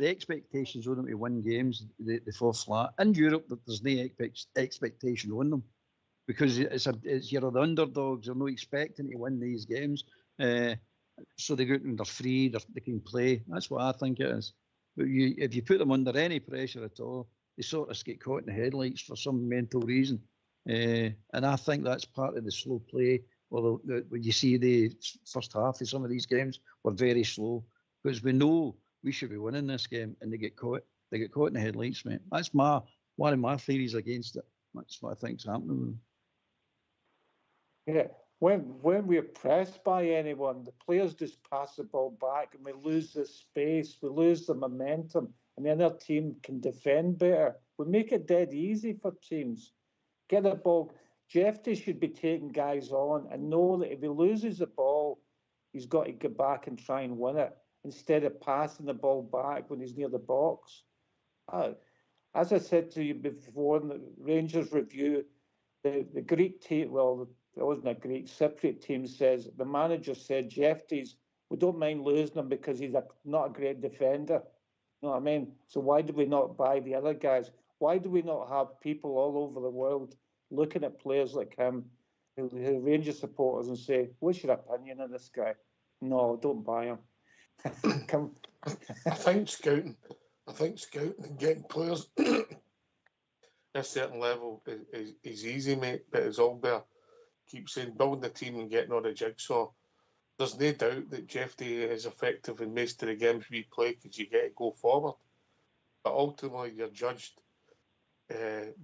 expectations on them to win games, they fall flat. In Europe, there's no expectation on them because you're the underdogs. They're not expecting to win these games, so they go out and they're free. They can play. That's what I think it is. But if you put them under any pressure at all, they sort of get caught in the headlights for some mental reason. And I think that's part of the slow play. Well, when you see the first half of some of these games were very slow because we know we should be winning this game, and they get caught. They get caught in the headlights, mate. That's one of my theories against it. That's what I think's happening with them. Yeah, when we're pressed by anyone, the players just pass the ball back, and we lose the space, we lose the momentum, and the other team can defend better. We make it dead easy for teams. Get the ball. Jeffrey should be taking guys on and know that if he loses the ball, he's got to get back and try and win it instead of passing the ball back when he's near the box. As I said to you before in the Rangers review, the Greek team, well, it wasn't a Greek, Cypriot team says, the manager said, Jeffries, we don't mind losing him because he's not a great defender. You know what I mean? So why do we not buy the other guys? Why do we not have people all over the world looking at players like him, who Rangers supporters, and say, what's your opinion of this guy? No, don't buy him. I think scouting and getting players at a certain level is easy, mate, but as Albert keeps saying, building the team and getting on a jigsaw, there's no doubt that Jeffrey is effective in most of the games we play because you get to go forward. But ultimately, you're judged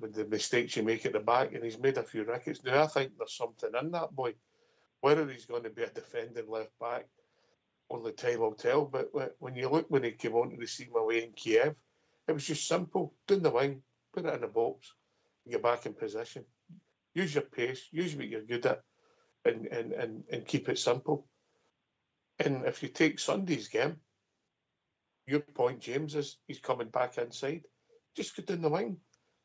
with the mistakes you make at the back, and he's made a few rickets. Now, I think there's something in that boy. Whether he's going to be a defending left back, only time will tell. But when you look when he came onto the scene away in Kiev, it was just simple. Down the wing, put it in the box, and get back in position. Use your pace, use what you're good at, and keep it simple. And if you take Sunday's game, your point, James, is he's coming back inside. Just go down the wing.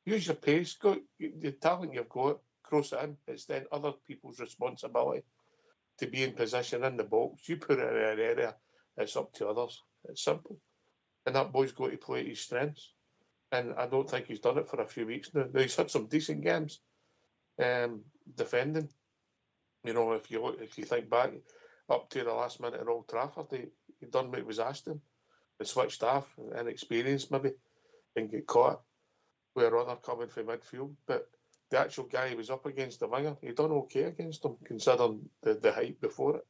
Use your pace. Go the talent you've got. Cross it in. It's then other people's responsibility to be in position in the box. You put it in an area. It's up to others. It's simple. And that boy's got to play to his strengths. And I don't think he's done it for a few weeks now. Now he's had some decent games defending. You know, if you think back up to the last minute at Old Trafford, he done what was asked him. He switched off, inexperienced maybe, and get caught where other coming from midfield. But the actual guy he was up against, the winger, he done okay against him, considering the hype before it.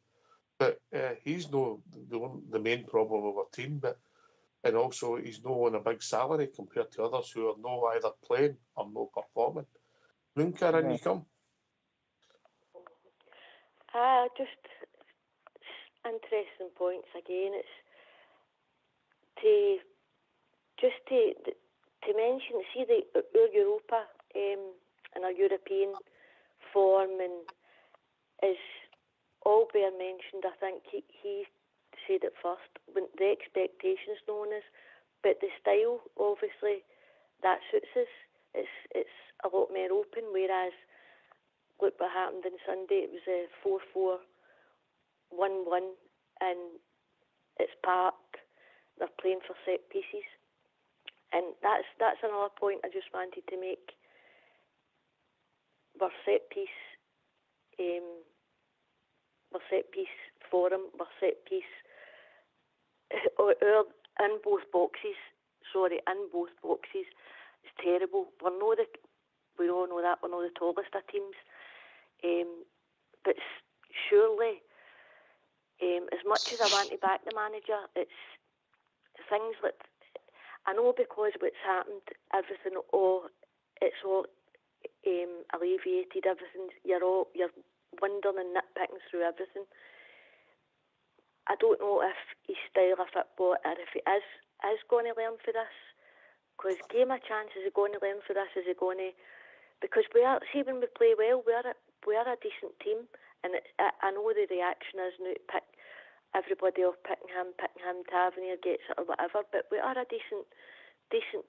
But he's no the main problem of our team, and also he's no on a big salary compared to others who are no either playing or no performing. Mooncar, in you come. Just interesting points again. It's to mention, see our Europa and our European form, and as Albert mentioned, I think he said it first, when the expectations known as, but the style, obviously, that suits us. It's a lot more open, whereas look what happened on Sunday. It was a 4-4, 1-1, and it's Park. They're playing for set pieces, and that's another point I just wanted to make. We're set piece forum. We're set piece in both boxes. In both boxes. It's terrible. We all know that we're not the tallest of teams. But surely, as much as I want to back the manager, it's things like, I know because what's happened, everything, it's all alleviated, everything. You're wondering and nitpicking through everything. I don't know if his style of football, or if he is going to learn for this. Because give him a chance. Is he going to learn for this? Is he going to? Because see, when we play well, we are a decent team, and I know the reaction is now to pick everybody off Pickenham Tavernier gets it or whatever, but we are a decent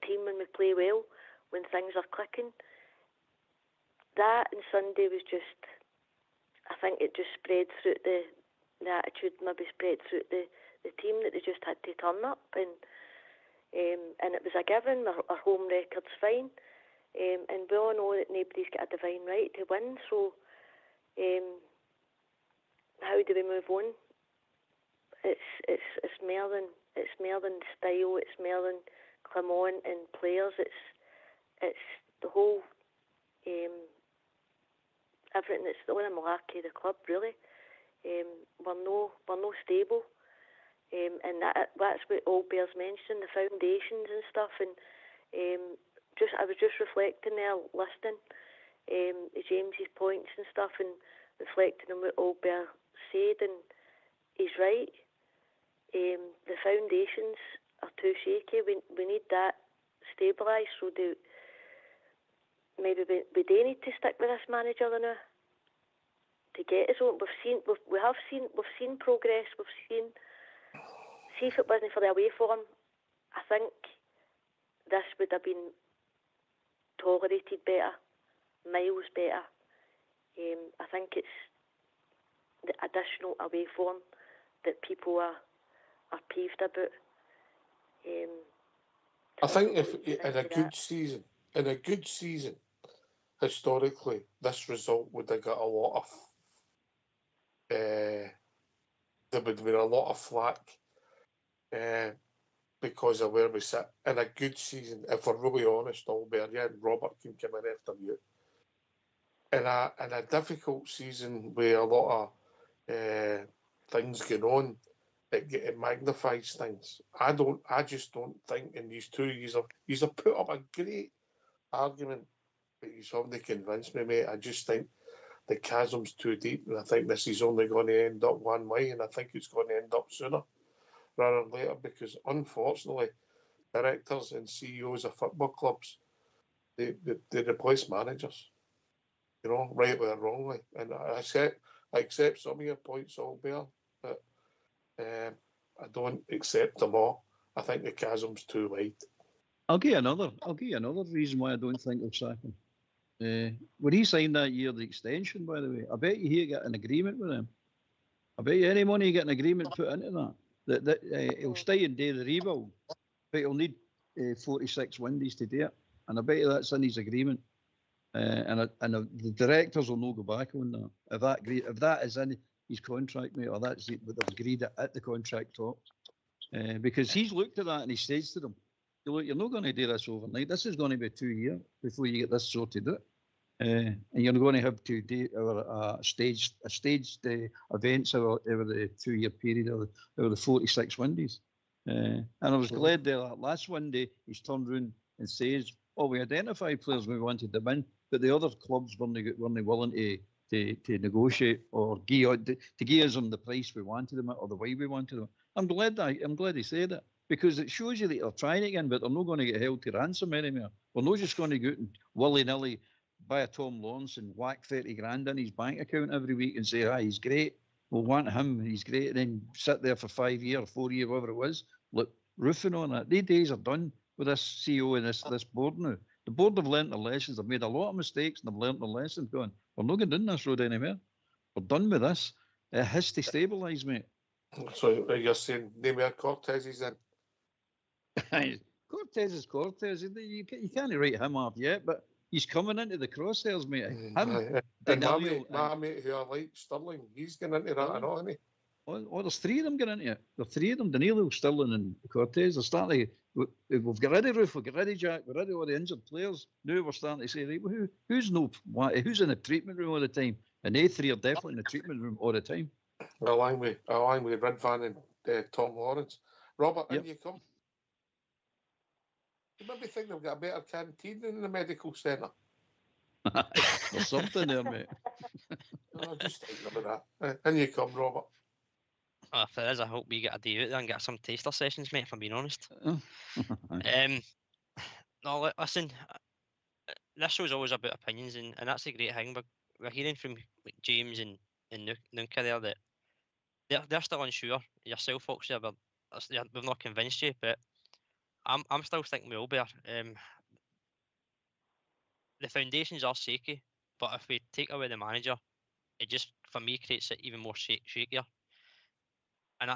team when we play well, when things are clicking. That and Sunday was just, I think it just spread through the attitude, maybe spread through the team, that they just had to turn up, and it was a given. Our home record's fine, and we all know that nobody's got a divine right to win, so how do we move on? It's more than style, it's more than Clement and players, it's the whole everything that's the malarkey of the club, really. We're no stable, and that's what Allbear's mentioned, the foundations and stuff, and I was just reflecting there, listening James's points and stuff, and reflecting on what Allbear said, and he's right. The foundations are too shaky. We need that stabilised. So maybe we do need to stick with this manager now to get us on. We've seen progress. We've seen. See, if it wasn't for the away form, I think this would have been tolerated better, miles better. I think it's the additional away form that people are peeved about. I think if in a good season, historically, this result would have got a lot of. There would have been a lot of flack because of where we sit. In a good season, if we're really honest, Albert, yeah, Robert can come in after you. In a difficult season where a lot of things going on, it magnifies things. I just don't think in these 2 years he's put up a great argument, but he's haven't convinced me, mate. I just think the chasm's too deep, and I think this is only going to end up one way, and I think it's going to end up sooner rather than later, because unfortunately, directors and CEOs of football clubs, they replace managers, rightly or wrongly. And I accept some of your points, Albert, but I don't accept them all. I think the chasm's too wide. I'll give you another reason why I don't think they'll sack him. When he signed that year, the extension, by the way, I bet you he got an agreement with him. I bet you any money he get an agreement put into that he'll stay and do the rebuild, but he'll need 46 windies to do it. And I bet you that's in his agreement. And the directors will not go back on that. If that is in his contract, mate, or that's what they've agreed at the contract talks. Because he's looked at that and he says to them, look, you're not going to do this overnight. This is going to be 2 years before you get this sorted out. And you're going to have to do staged events over the 2 year period, over the 46 windies. And I was glad that last Monday he's turned around and says, we identified players we wanted them in, but the other clubs weren't willing to negotiate or to give us on the price we wanted them at or the way we wanted them. I'm glad he said it, because it shows you that they're trying again, but they're not going to get held to ransom anymore. We're not just going to go out and willy-nilly buy a Tom Lawrence and whack 30 grand in his bank account every week and say, he's great, we'll want him, he's great, and then sit there for 5 years, 4 years, whatever it was, look, roofing on it. These days are done with this CEO and this board now. The board have learnt their lessons. They've made a lot of mistakes and they've learnt their lessons. Going, we're not going down this road anymore. We're done with this. It has to stabilise, mate. So you're saying Nemir Cortez is in? Cortez is Cortez. You can't write him off yet, but he's coming into the crosshairs, mate. And my mate who I like, Sterling, he's getting into that, isn't he? There's three of them getting into it. There's three of them, Danilo, Sterling and Cortez. They're starting to, we've got rid of Roof, we've got rid of Jack, we're rid of all the injured players. Now we're starting to say, right, well, who's in the treatment room all the time? And they three are definitely in the treatment room all the time. Along with Ridvan and Tom Lawrence. Robert, in you come. You maybe think they've got a better canteen in the medical centre. There's something there, mate. I'm just thinking about that. In you come, Robert. If there is, I hope we get a day out there and get some taster sessions, mate, if I'm being honest. No, listen, this show's always about opinions, and that's a great thing. But we're hearing from James and Nunca there that they're still unsure. Yourself, folks, we've not convinced you, but I'm still thinking we will be. The foundations are shaky, but if we take away the manager, it just, for me, creates it even more shakier. And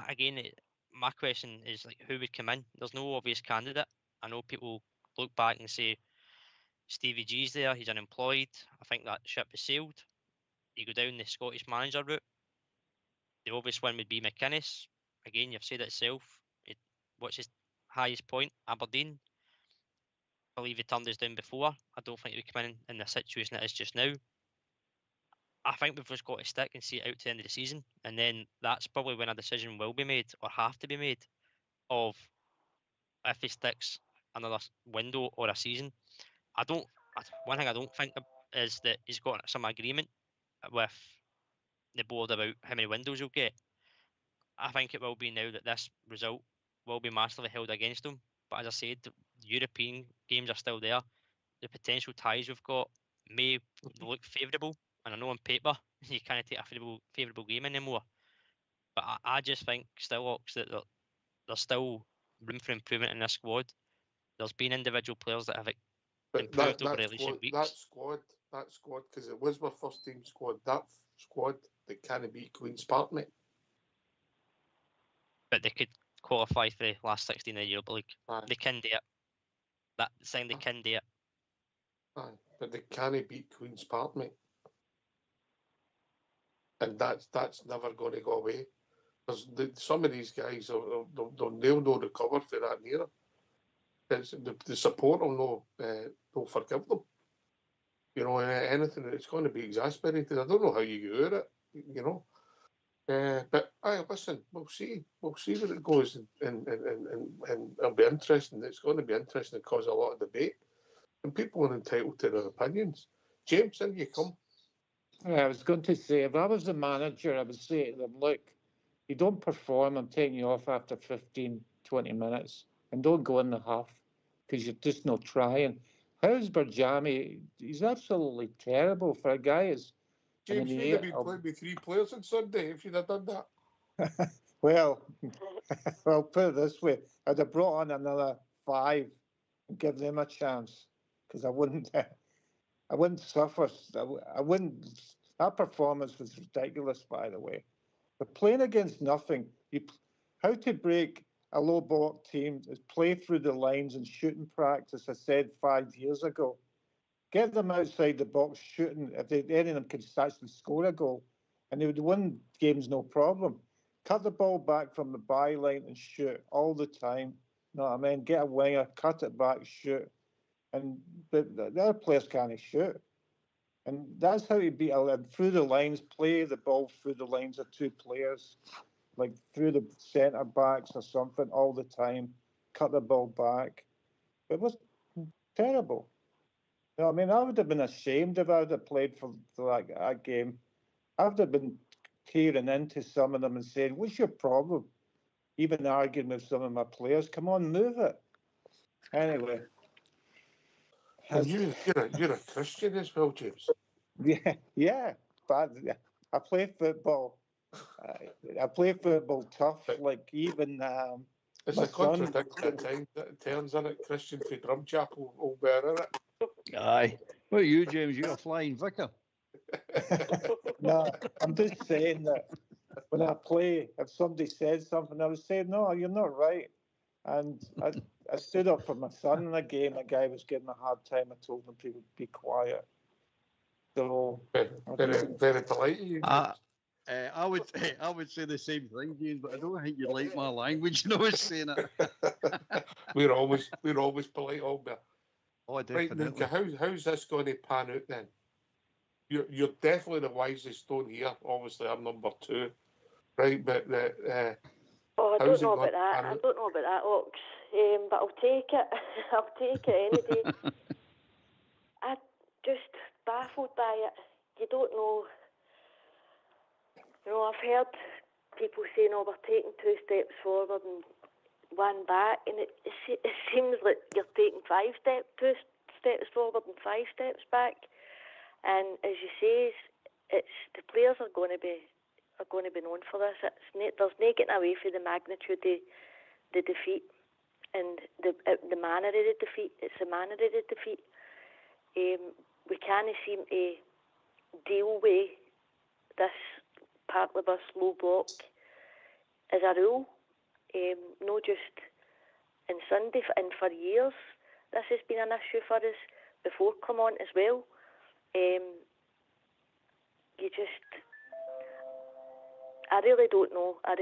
my question is, like, who would come in? There's no obvious candidate. I know people look back and say Stevie G's there, he's unemployed. I think that ship has sailed. You go down the Scottish manager route, the obvious one would be McInnes. Again, you've said it yourself. What's his highest point? Aberdeen. I believe he turned us down before. I don't think he would come in the situation it is just now. I think we've just got to stick and see it out to the end of the season, and then that's probably when a decision will be made or have to be made of if he sticks another window or a season. One thing I don't think is that he's got some agreement with the board about how many windows he'll get. I think it will be now that this result will be massively held against him. But as I said, the European games are still there. The potential ties we've got may look favourable, and I know on paper you can't take a favourable game anymore. But I just think still, Ox, that there's still room for improvement in this squad. There's been individual players that have improved over the recent weeks. That squad, because it was my first team squad. That squad that can't beat Queen's Park, mate. But they could qualify for the last 16 of the Europa League. Aye. They can do it. That saying they can do it. Aye, but they can't beat Queen's Park, mate. And that's never going to go away. Because some of these guys, they'll no recover for that neither. The support will no forgive them. You know, anything that's going to be exasperated. I don't know how you go at it. You know. But listen, we'll see where it goes, and it'll be interesting. It's going to be interesting to cause a lot of debate, and people are entitled to their opinions. James, in you come. I was going to say, if I was the manager, I would say to them, look, you don't perform, I'm taking you off after 15, 20 minutes, and don't go in the half, because you're just not trying. How's Barjami? He's absolutely terrible for a guy who's... James, you'd have been playing with 3 players on Sunday if you'd have done that. Well, I'll put it this way. I'd have brought on another 5 and give them a chance, because I wouldn't suffer. I wouldn't. That performance was ridiculous, by the way. But playing against nothing, how to break a low block team is play through the lines and shooting practice. I said 5 years ago. Get them outside the box shooting. If any of them could actually score a goal, and they would win games no problem. Cut the ball back from the byline and shoot all the time. You know what I mean? Get a winger, cut it back, shoot. But the other players can't shoot. And that's how you beat through the lines, play the ball through the lines of 2 players, like through the centre backs or something all the time. Cut the ball back. It was terrible. You know what I mean? I would have been ashamed if I would have played for that game. I would have been tearing into some of them and saying, what's your problem? Even arguing with some of my players. Come on, move it. Anyway. And you're a Christian as well, James. Yeah. But I play football. I play football tough. Like even it's a contradiction at times, isn't it? Christian for Drumchapel will bear in it. Aye. What are you, James? You're a flying vicar. No, I'm just saying that when I play, if somebody says something, I would say, no, you're not right. And I stood up for my son in a game. A guy was giving a hard time. I told him to be quiet. So very polite. I would say the same thing, James, but I don't think you like my language. You know, saying it. we're always polite, Albert. Oh, definitely. Right, how's this going to pan out then? You're definitely the wisest stone here. Obviously, I'm number 2, right? But I don't know about that. I don't know about that, Ox. But I'll take it. I'll take it any day. I'm just baffled by it. You don't know. You know, I've heard people saying, "Oh, we're taking 2 steps forward and 1 back," and it seems like you're taking 2 steps forward and 5 steps back. And as you say, it's the players are going to be are going to be known for this. There's no getting away from the magnitude of the defeat and the manner of the defeat. It's the manner of the defeat. We can't seem to deal with this part of us low block as a rule. Not just in Sunday, and for years this has been an issue for us before Clermont as well. I really don't know. I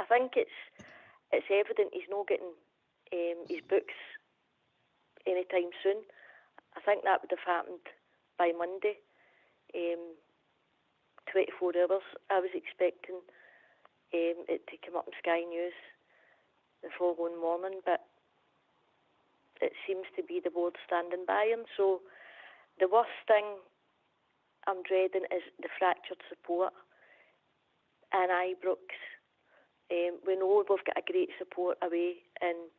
think it's evident he's not getting his books anytime soon. I think that would have happened by Monday. 24 hours. I was expecting it to come up in Sky News the following morning, but it seems to be the board standing by him. So the worst thing I'm dreading is the fractured support in Ibrox. We know we've got a great support away in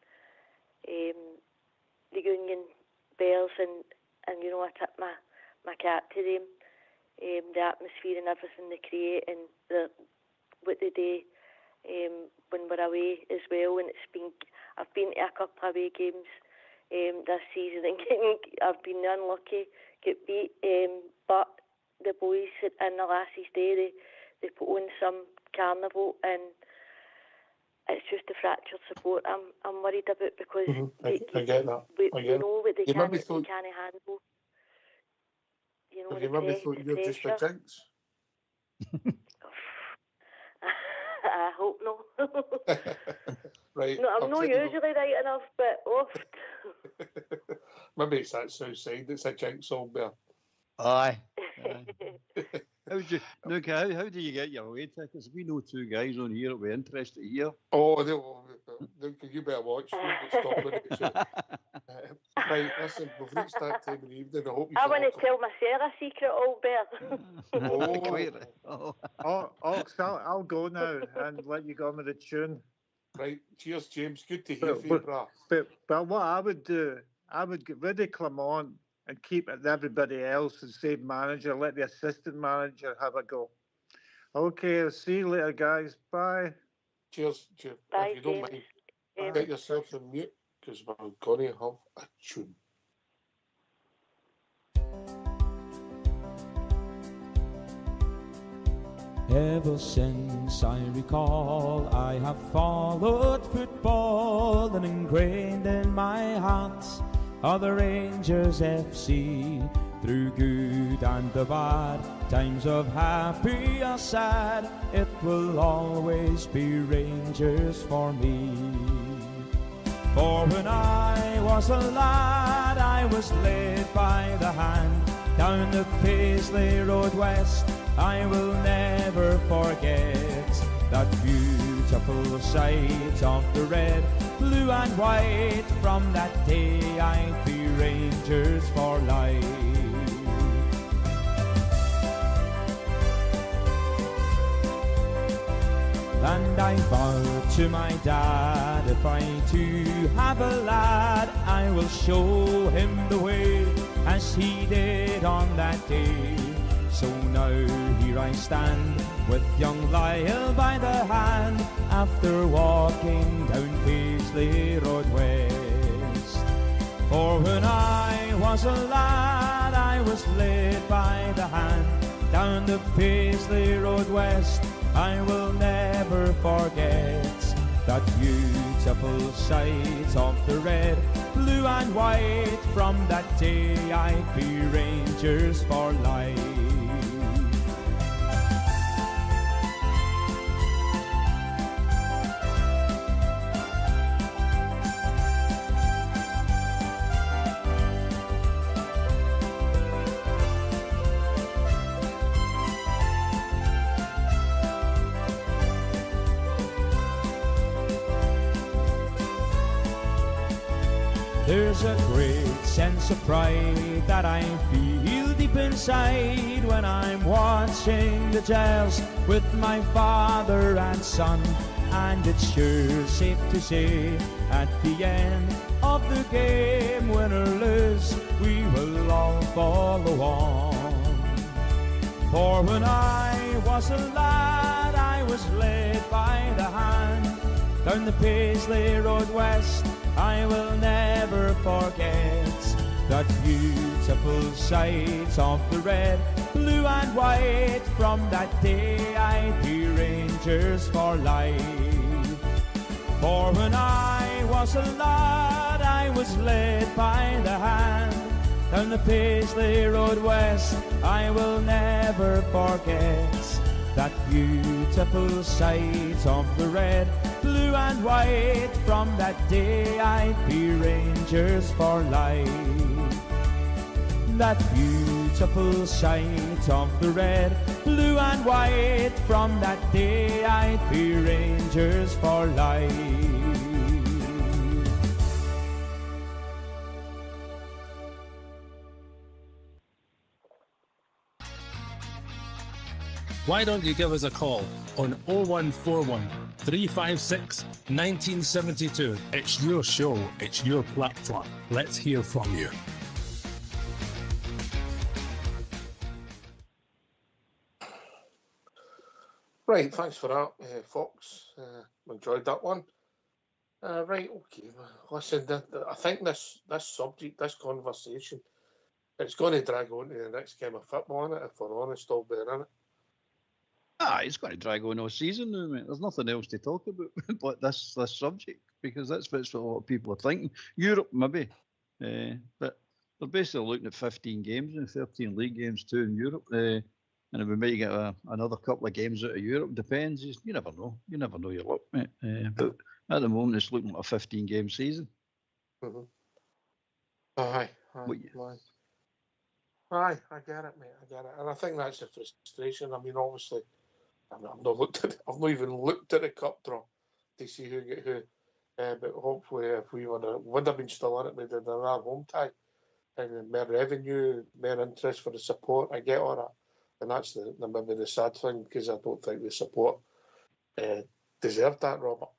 the Union Bears, and you know, I tip my cap to them. The atmosphere and everything they create, and what they do when we're away as well. And I've been to a couple of away games this season, and I've been unlucky, get beat. But the boys in the Lassies Day, they put on some carnival, and it's just the fractured support I'm worried about, because I get that. We know what they can't handle. You know, have you maybe thought you're just a jinx? I hope not. Right. No, I'm not usually right enough, but oft. Maybe it's that south side that's a jinx, old bear. Aye. How do you get your away tickets? We know two guys on here that we're interested here. Oh, you better watch. Right, listen, we've reached that time of the evening. I want to tell my Sarah secret, old bear. I'll go now and let you go with the tune. Right, cheers, James. Good to hear from you, brah. But what I would do, I would get rid of Clermont and keep everybody else and save manager. Let the assistant manager have a go. Okay, I'll see you later, guys. Bye. Cheers. Bye, if you don't mind, get yourself on mute, because we're going to have a tune. Ever since I recall, I have followed football, and ingrained in my heart are the Rangers FC. Through good and the bad, times of happy or sad, it will always be Rangers for me. For when I was a lad, I was led by the hand down the Paisley Road West. I will never forget that beautiful sight of the red, blue and white. From that day I'd be Rangers for life. And I vowed to my dad, if I too have a lad, I will show him the way as he did on that day. So now here I stand with young Lyle by the hand, after walking down Paisley Road West. For when I was a lad, I was led by the hand down the Paisley Road West. I will never forget that beautiful sight of the red, blue and white. From that day I'd be Rangers for life. There's a great sense of pride that I feel deep inside when I'm watching the Gels with my father and son. And it's sure safe to say, at the end of the game, win or lose, we will all follow on. For when I was a lad, I was led by the hand down the Paisley Road West. I will never forget that beautiful sight of the red, blue and white. From that day I'd be Rangers for life. For when I was a lad, I was led by the hand down the Paisley Road West. I will never forget that beautiful sight of the red, blue and white. From that day I'd be Rangers for life. That beautiful sight of the red, blue and white. From that day I'd be Rangers for life. Why don't you give us a call on 0141 356 1972? It's your show, it's your platform. Let's hear from you. Right, thanks for that, Fox. Enjoyed that one. Right, okay. Listen, I think this subject, this conversation, it's going to drag on to the next game of football, isn't it? If we're honest, all bear in it. It's going to drag on all season now, mate. There's nothing else to talk about but this subject, because that's what a lot of people are thinking. Europe, maybe. But they're basically looking at 15 games and 13 league games too in Europe. And we might get another couple of games out of Europe. Depends. You never know. You never know your luck, mate. But at the moment, it's looking like a 15-game season. Mm-hmm. Aye, I get it, mate. I get it, and I think that's the frustration. I mean, obviously, I've not even looked at the cup draw to see who get who. But hopefully, if we would have been still in it, we'd have done our home tie, and more revenue, more interest for the support. I get all that, and that's maybe the sad thing, because I don't think the support deserved that, Robert.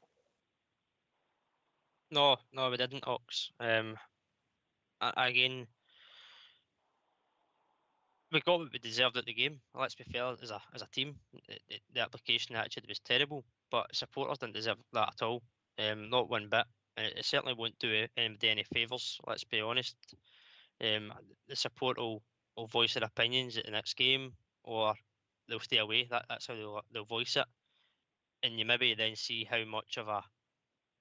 No, we didn't, Ox. Again, we got what we deserved at the game. Let's be fair, as a team, the application attitude was terrible, but supporters didn't deserve that at all. Not one bit. And it certainly won't do anybody any favours, let's be honest. The support will voice their opinions at the next game, or they'll stay away. That's how they'll voice it. And you maybe then see how much of a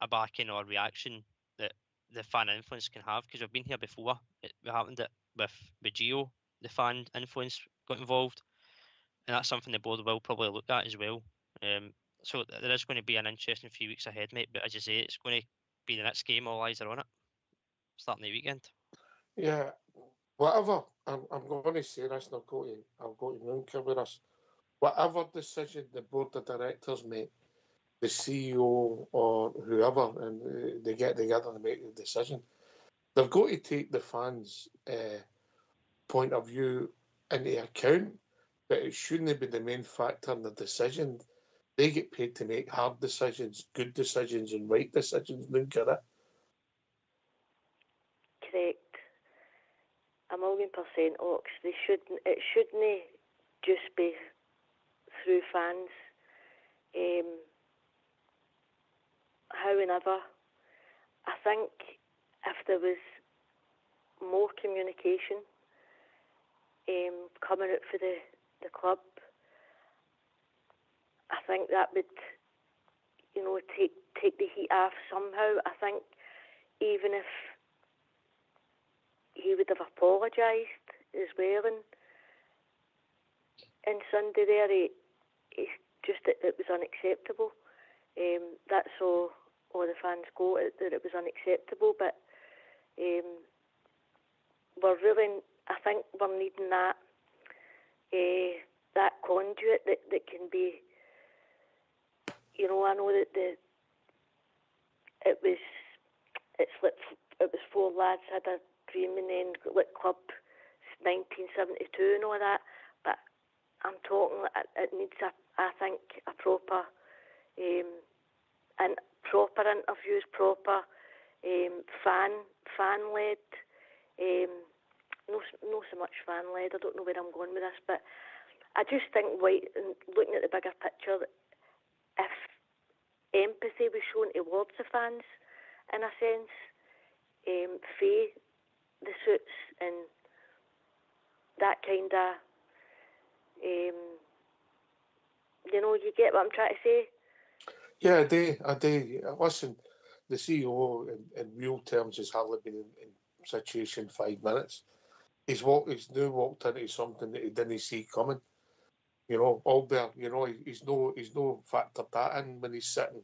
backing or reaction that the fan influence can have, because we've been here before. It happened with Gio. The fan influence got involved, and that's something the board will probably look at as well. So there is going to be an interesting few weeks ahead, mate. But as you say, it's going to be the next game. All eyes are on it, starting the weekend. Yeah, whatever. I'm going to say this, and I'll go to Moonker with us. Whatever decision the board of directors make, the CEO or whoever, and they get together and make the decision, they've got to take the fans' point of view into account, but it shouldn't be the main factor in the decision. They get paid to make hard decisions, good decisions, and right decisions. Correct. A 1,000,000%, Ox. It shouldn't just be through fans. However, I think if there was more communication coming out for the club, I think that would, take the heat off somehow. I think even if he would have apologised as well in Sunday there, it's just that it was unacceptable. That's all the fans go, that it was unacceptable. But I think we're needing that conduit that can be, I know that it was four lads had a dream and then lit club 1972 and all that, but I'm talking, it needs I think a proper and proper interviews, proper fan led, no so much fan led. I don't know where I'm going with this, but I just think, looking at the bigger picture, if empathy was shown towards the fans, in a sense, for the suits and that kind of, you get what I'm trying to say? Yeah, I do. Listen, the CEO in real terms has hardly been in situation 5 minutes. He's now walked into something that he didn't see coming. Albert, he's no factored that in when he's sitting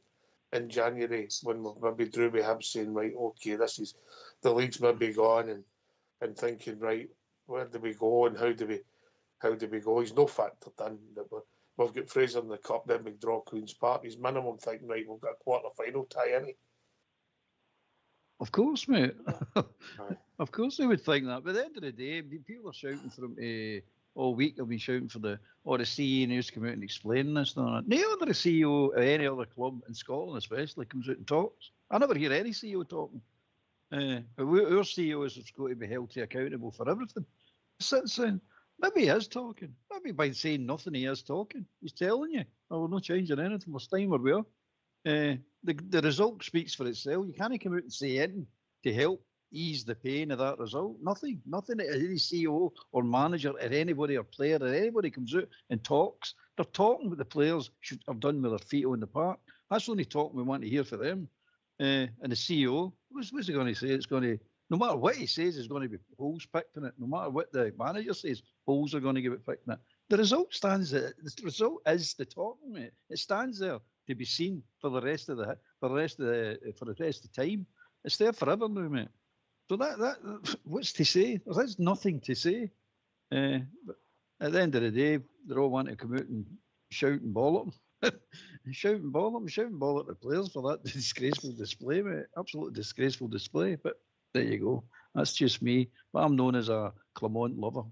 in January when we've maybe drew with him saying, right, okay, this is the league's maybe gone and thinking, right, where do we go and how do we go? He's no factored in that we've got Fraser in the cup, then we draw Queen's Park. He's minimum thinking, right, we've got a quarter-final tie, in it. Of course, mate. Of course they would think that. But at the end of the day, people are shouting for him all week. They'll be shouting for the CEO news to come out and explain this and that. No other CEO of any other club in Scotland especially comes out and talks. I never hear any CEO talking. But our CEO is going to be held to accountable for everything. Saying, maybe he is talking. Maybe by saying nothing he is talking. He's telling you, we're not changing anything. We're staying where we are. The result speaks for itself. You can't come out and say anything to help ease the pain of that result. Nothing. Any CEO or manager or anybody or player or anybody comes out and talks. They're talking what the players should have done with their feet on the park. That's the only talk we want to hear for them. And the CEO, what's he going to say? It's going to, no matter what he says, there's going to be holes picked in it. No matter what the manager says, holes are going to give it picked in it. The result stands there. The result is the talking, mate. It stands there to be seen for the rest of the time. It's there forever now, mate. So that what's to say? There's nothing to say. But at the end of the day, they're all wanting to come out and shout and ball at them. shout and ball at the players for that disgraceful display, mate. Absolutely disgraceful display. But there you go. That's just me. But I'm known as a Clement lover.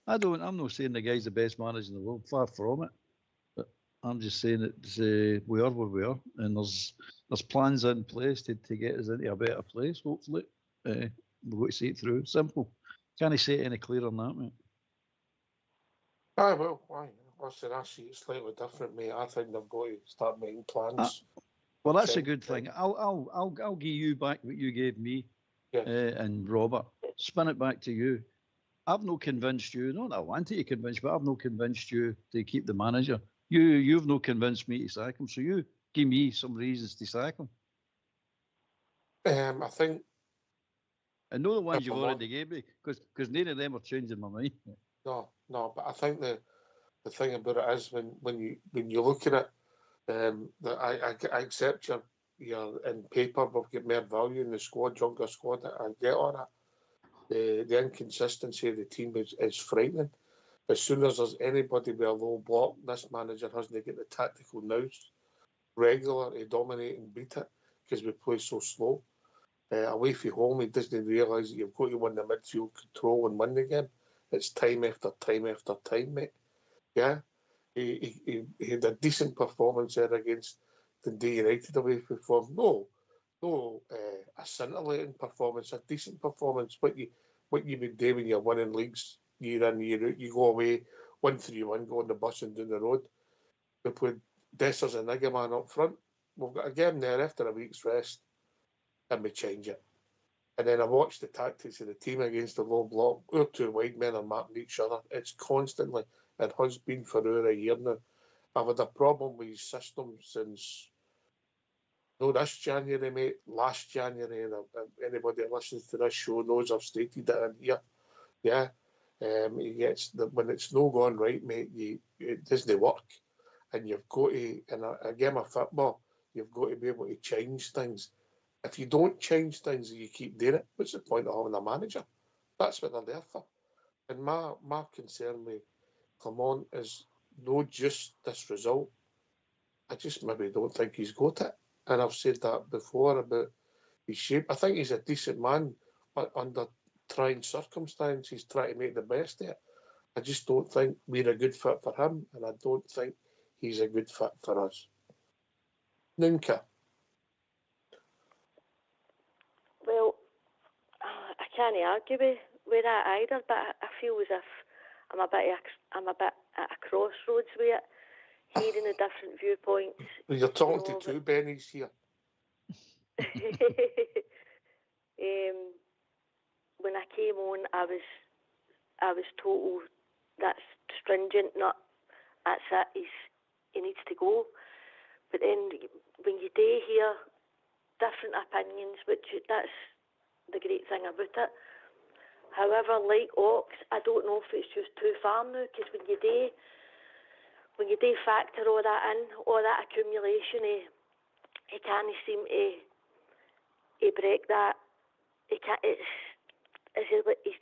I'm not saying the guy's the best manager in the world. Far from it. But I'm just saying that we are where we are, and there's plans in place to get us into a better place. Hopefully, we've got to see it through. Simple. Can't say it any clearer than that, mate. Listen, I see it slightly different, mate. I think they've got to start making plans. Well, that's a good thing. I'll give you back what you gave me, and Robert. Spin it back to you. I've not convinced you. Not that I wanted to convince you, but I've not convinced you to keep the manager. You've not convinced me to sack him. So you give me some reasons to sack him. I think. And not the ones you've already gave me, because none of them are changing my mind. No, but I think the thing about it is when you look at it, I accept your in paper we've got more value in the squad, younger squad. I get on it. The inconsistency of the team is frightening. As soon as there's anybody with a low block, this manager hasn't got the tactical nous regular to dominate and beat it because we play so slow. Away from home, he doesn't realise that you've got to win the midfield control and win the game. It's time after time after time, mate. Yeah, he had a decent performance there against Dundee United away from home. No, a scintillating performance, a decent performance. What you would do when you're winning leagues year in, year out. You go away 1-3-1, go on the bus and down the road. We played Dessers and Niggerman up front. We've got a game there after a week's rest, and we change it. And then I watched the tactics of the team against the low block. Our two wide men are marking each other. It's constantly, it has been for over a year now. I've had a problem with his system since, no, this January, mate, last January, and anybody that listens to this show knows I've stated that in here. Yeah, he gets when it's no going right, mate. It doesn't work, and you've got to in a game of football, you've got to be able to change things. If you don't change things and you keep doing it, what's the point of having a manager? That's what they're there for. And my concern with Clement is not just this result. I just maybe don't think he's got it. And I've said that before about his shape. I think he's a decent man, but under trying circumstances, he's trying to make the best of it. I just don't think we're a good fit for him, and I don't think he's a good fit for us. Ninka. Well, I can't argue with that either, but I feel as if I'm a bit at a crossroads with it, hearing the different viewpoints. Well, you're talking to two Bennies here. When I came on, I was told that's stringent, not that's it. He needs to go. But then when you do hear different opinions, that's the great thing about it. However, like Ox, I don't know if it's just too far now, because when you do factor all that in, all that accumulation, he can't seem to break that. He's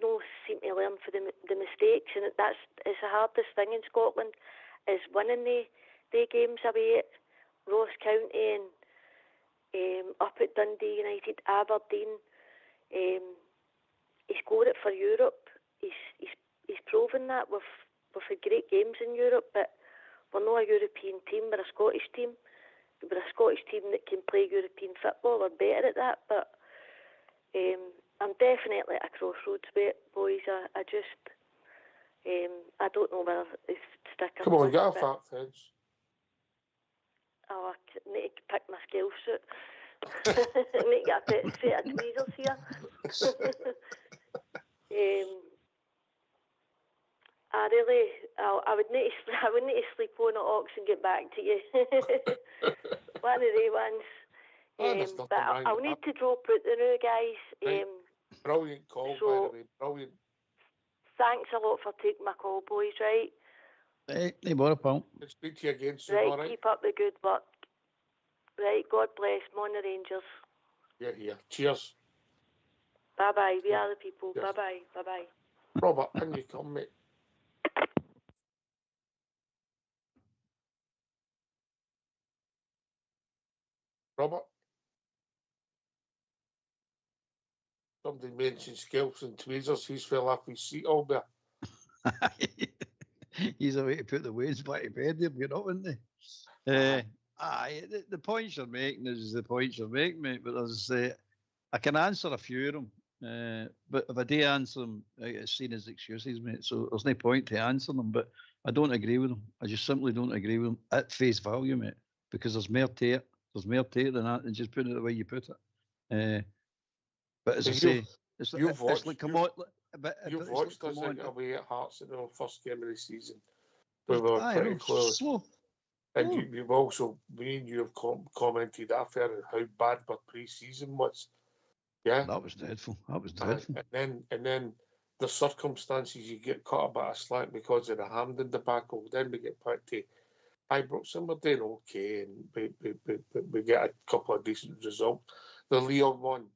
no seem to learn for the mistakes, and it's the hardest thing in Scotland is winning the games away at Ross County and up at Dundee United, Aberdeen. He scored it for Europe. He's proven that with great games in Europe, but we're not a European team, we're a Scottish team. We're a Scottish team that can play European football. We're better at that, but I'm definitely at a crossroads, boys. I just, I don't know whether it's sticker. Come on, get off that fence. Oh, I need to pick my skills suit. I need to get a bit set of tweezers here. I would need to sleep on at Ox and get back to you. One of the ones. But I'll need to drop out the now, guys. Brilliant call, by the way. Brilliant. Thanks a lot for taking my call, boys, right? Hey, no bother, pal. I'll speak to you again soon, right, all right? Keep up the good work. Right, God bless. Mon the Rangers. Yeah. Cheers. Bye-bye. We are the people. Yes. Bye-bye. Bye-bye. Robert, in you come, mate. Robert? Somebody mentioned scalps and tweezers. He's fell off his seat, Albert. He's a way to put the waves back to bed there, you know, isn't he? The points you're making is the points you're making, mate, but there's I can answer a few of them, but if I do answer them, it's seen as excuses, mate, so there's no point to answer them, but I don't agree with them. I just simply don't agree with them at face value, mate, because there's more to it. There's more to it than that, than just putting it the way you put it. But as I say, you've watched us away at Hearts in the first game of the season. We were pretty close. Slow. And you've also, me and you have commented after how bad our pre-season was. Yeah, that was dreadful. And then the circumstances, you get caught a bit of slack because of the Hampden debacle. Then we get back to Ibrox and we're doing okay, and we get a couple of decent results. The Leon one,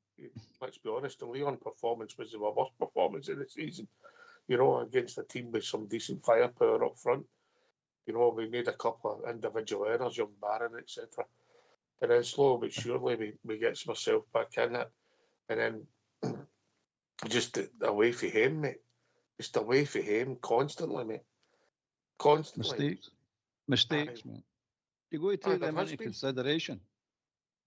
let's be honest, the Leon performance was the worst performance of the season. You know, against a team with some decent firepower up front. You know, we made a couple of individual errors, young Barron, etc. And then slowly but surely we get ourselves back in it. And then just away from him, mate. Just away from him constantly, mate. Constantly. Mistakes, mate. You got to take them into consideration.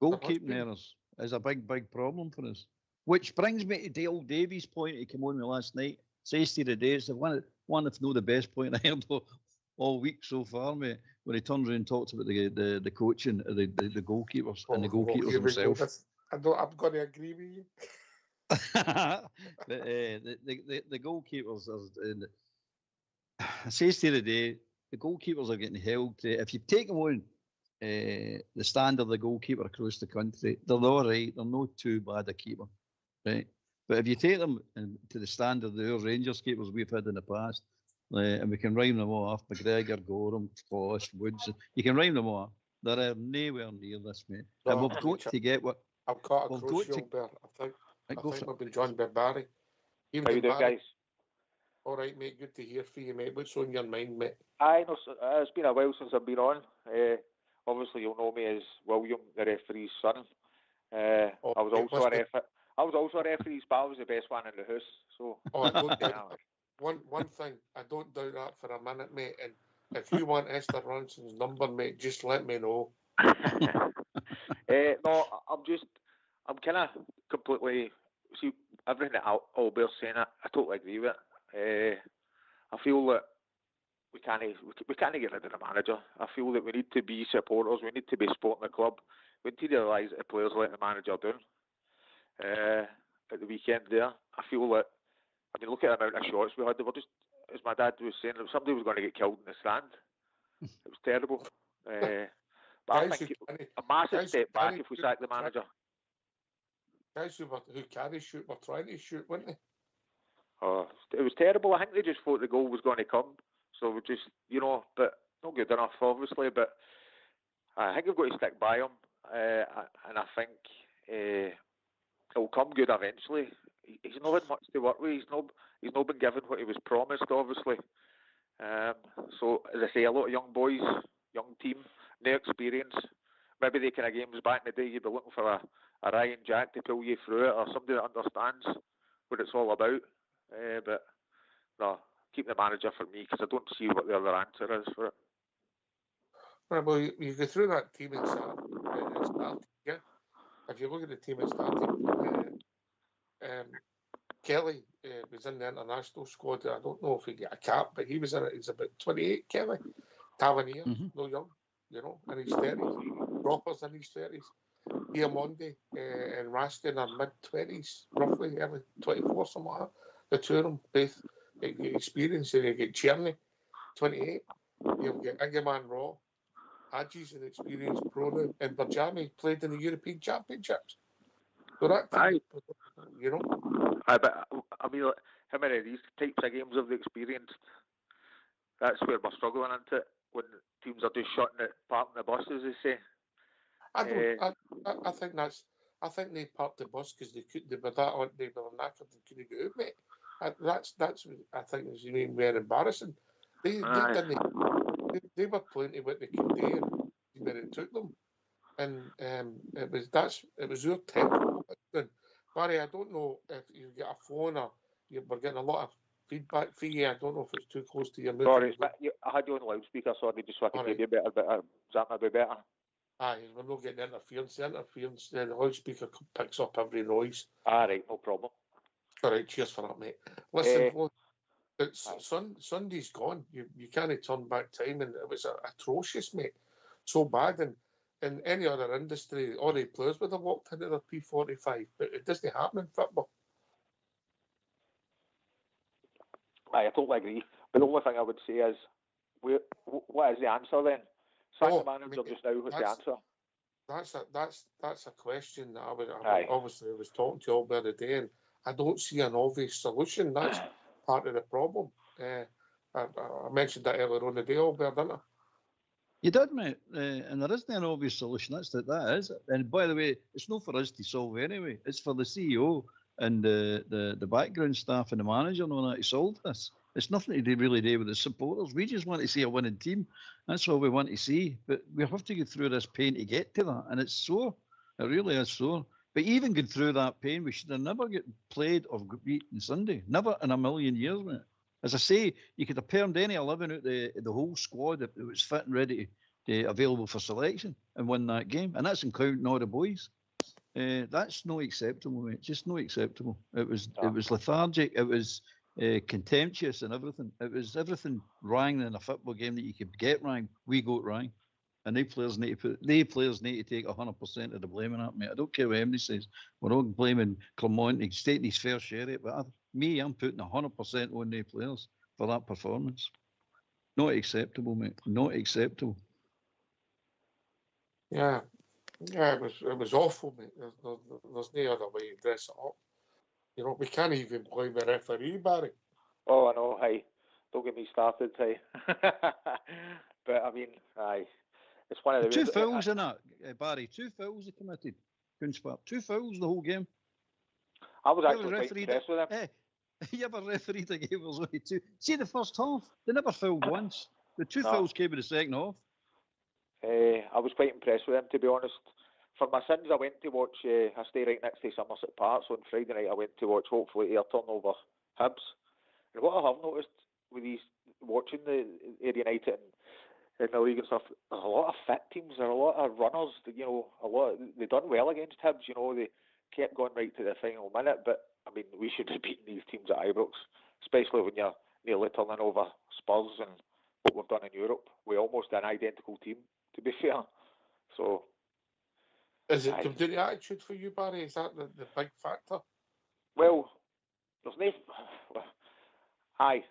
Goalkeeping errors is a big problem for us. Which brings me to Dale Davies' point he came on with last night. Says to the day, it's one if not the best point I heard all week so far, mate, when he turns around and talks about the coaching of the goalkeepers and the goalkeepers themselves. I'm going to agree with you. But the goalkeepers, I says to the day, the goalkeepers are getting held to, if you take them on the standard of the goalkeeper across the country, they're all right, they're not too bad a keeper, right? But if you take them to the standard of the Rangers keepers we've had in the past, and we can rhyme them all off, McGregor, Gorham, Foss, Woods, you can rhyme them all off. They're nowhere near this, mate. And we've got to get what... I've got a crucial bit. I think we've been joined by Barry. How you doing, guys? All right, mate. Good to hear from you, mate. What's on your mind, mate? It's been a while since I've been on. Obviously, you'll know me as William, the referee's son. I was also a referee's, but I was the best one in the house. So. I don't doubt one thing. I don't doubt that for a minute, mate. And if you want Esther Ranson's number, mate, just let me know. No, I'm kind of completely, see, everything that Albert's saying, I totally agree with it. I feel that we can't get rid of the manager. I feel that we need to be supporters. We need to be supporting the club. We need to realise that the players let the manager down at the weekend there. I feel that, I mean, look at the amount of shots we had. They were just, as my dad was saying, somebody was going to get killed in the stand. It was terrible. But I think a massive step back if we sack the manager. Guys who carry shoot were trying to shoot, weren't they? Oh, it was terrible. I think they just thought the goal was going to come. So we just, but not good enough, obviously. But I think we've got to stick by him. And I think it'll come good eventually. He's not had much to work with. He's not been given what he was promised, obviously. So, as I say, a lot of young boys, young team, no experience. Maybe the kind of games back in the day, you'd be looking for a Ryan Jack to pull you through it, or somebody that understands what it's all about. But no, keep the manager for me, because I don't see what the other answer is for it. Right, well, you go through that team and start, yeah. If you look at the team and started, Kelly was in the international squad. I don't know if he got a cap, but he was in it. He's about 28, Kelly. Tavernier, no young, in his 30s. Roppers in his 30s. Diamondi and Raskin are mid-20s, roughly, early 24, something like that. The two of them, both get experience. And you get Cherny, 28. You'll get Ingeman Raw. Hadji's an experienced pro now. And Barjami played in the European Championships. So that team, but I mean, how many of these types of games have they experienced? That's where we're struggling into it, when teams are just shutting it, parking the bus, as they say. I think they parked the bus because they were knackered and couldn't get out, mate. That's I think is even more embarrassing. They were playing to what they could do and where it took them, and it was your tempo. Barry, I don't know if you get a phone or we're getting a lot of feedback for you. I don't know if it's too close to your mouth. Sorry, I had you on loudspeaker, sorry, just so I could hear you better. But that might be better. Aye, we're not getting interference. The loudspeaker picks up every noise. Right, no problem. All right, cheers for that, mate. Listen, Sunday's gone. You can't turn back time, and it was atrocious, mate. So bad, and in any other industry, all the players would have walked into their P45, but it doesn't happen in football. I totally agree. But the only thing I would say is, what is the answer then? Sack the manager just now. What's the answer? That's a question that I was talking to you all the other day, and I don't see an obvious solution. That's part of the problem. I mentioned that earlier on the day, Albert, didn't I? You did, mate. And there isn't an obvious solution. That is it. And by the way, it's not for us to solve anyway. It's for the CEO and the background staff and the manager and all that to solve this. It's nothing to do really do with the supporters. We just want to see a winning team. That's all we want to see. But we have to go through this pain to get to that. And it's sore. It really is sore. But even going through that pain, we should have never get played or beaten Sunday. Never in a million years, mate. As I say, you could have turned any 11 out the whole squad that was fit and ready to available for selection and win that game. And that's including all the boys. That's not acceptable, mate. Just not acceptable. It was lethargic. It was contemptuous and everything. It was everything wrong in a football game that you could get wrong. We got wrong. And they players need to take 100% of the blame on that, mate. I don't care what anybody says. We're not blaming Clermont. He's taking his fair share of it. But I'm putting 100% on the players for that performance. Not acceptable, mate. Not acceptable. Yeah, it was awful, mate. There's no other way to dress it up. We can't even blame the referee, Barry. Oh, I know. Hey, don't get me started. Hey, but I mean, aye. It's one of the 2 fouls in that, Barry. 2 fouls he committed. Kunspart. 2 fouls the whole game. I was actually quite impressed with him. You ever refereed a game was only 2? See the first half? They never fouled once. The 2 fouls came in the second half. I was quite impressed with him, to be honest. For my sins, I went to watch. I stay right next to Somerset Park, so on Friday night I went to watch hopefully Ayrton over Hibs. And what I have noticed with these watching the Ayr United in the league and stuff, there's a lot of fit teams. There are a lot of runners. They done well against Hibs. They kept going right to the final minute. But I mean, we should have beaten these teams at Ibrox, especially when you're nearly turning over Spurs and what we've done in Europe with almost an identical team, to be fair. So, is it come down to attitude for you, Barry? Is that the big factor? Well, there's no. Aye,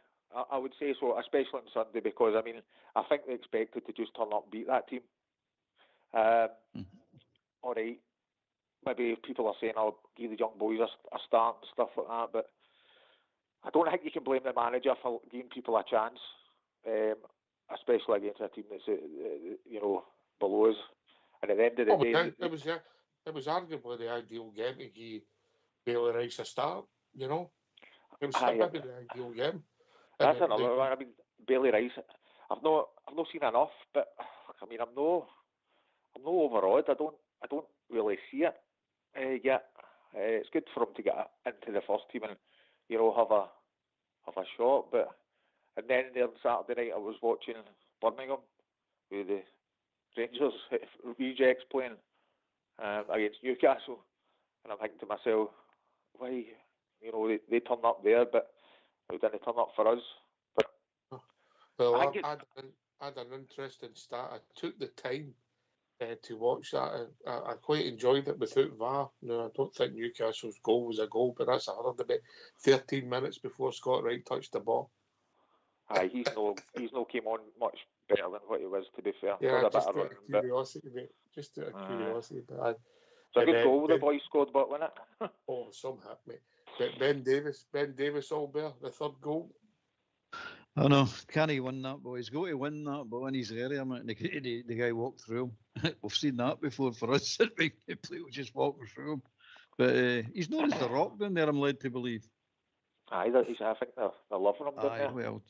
I would say so, especially on Sunday, because I mean, I think they expected to just turn up and beat that team. All right, maybe people are saying, "Oh, give the young boys a start and stuff like that," but I don't think you can blame the manager for giving people a chance, especially against a team that's below us. And at the end of the day, it was arguably the ideal game to give Bailey Rice a start. You know, it was maybe the ideal game. That's another one. I mean, Bailey Rice, I've not seen enough, but I mean, I'm no overawed. I don't really see it yet. It's good for him to get into the first team and have a shot. But and then on Saturday night, I was watching Birmingham with the Rangers rejects playing against Newcastle, and I'm thinking to myself, why they turn up there, but they didn't turn up for us. But well, I had an interesting start. I took the time to watch that. I quite enjoyed it without VAR. No, I don't think Newcastle's goal was a goal, but that's about 13 minutes before Scott Wright touched the ball. Aye, he's no came on much better than what he was, to be fair. Yeah, just out of curiosity, mate. Just out of curiosity. But it's a good goal the boys scored, but wasn't it? Oh, some hit, mate. But Ben Davis, all bear, the third goal. I know, can he win that, boy? He's got to win that ball in his area, mate. The guy walked through him. We've seen that before for us. We just walk through him. But he's known as the Rock down there, I'm led to believe. Aye, I think they're loving him down there. Well,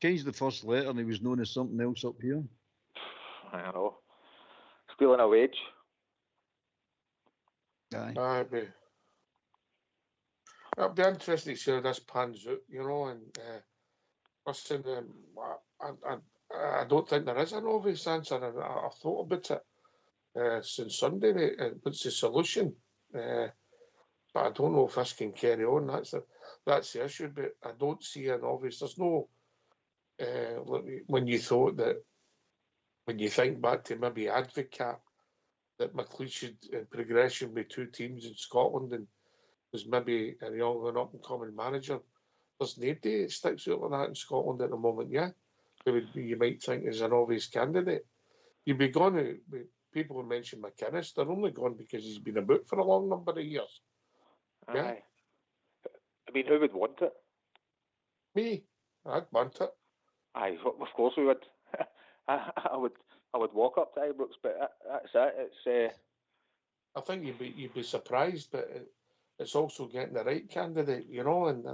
changed the first letter and he was known as something else up here. I know. Stealing a wage. Aye. It'll be interesting to see how this pans out, and listen, I don't think there is an obvious answer, and I've thought about it since Sunday, mate. What's the solution? But I don't know if this can carry on. That's the issue, but I don't see an obvious. There's no, when you think back to maybe Advocat, that McLeish should progression with two teams in Scotland, and there's maybe a young and up-and-coming manager. There's nobody that sticks out like that in Scotland at the moment, you might think is an obvious candidate. You'd be gone, people who mention McInnes, they're only gone because he's been about for a long number of years. Aye. Yeah? I mean, who would want it? Me. I'd want it. Aye, of course we would. I would walk up to Ibrox, but that's it. It's. I think you'd be surprised, but it's also getting the right candidate, and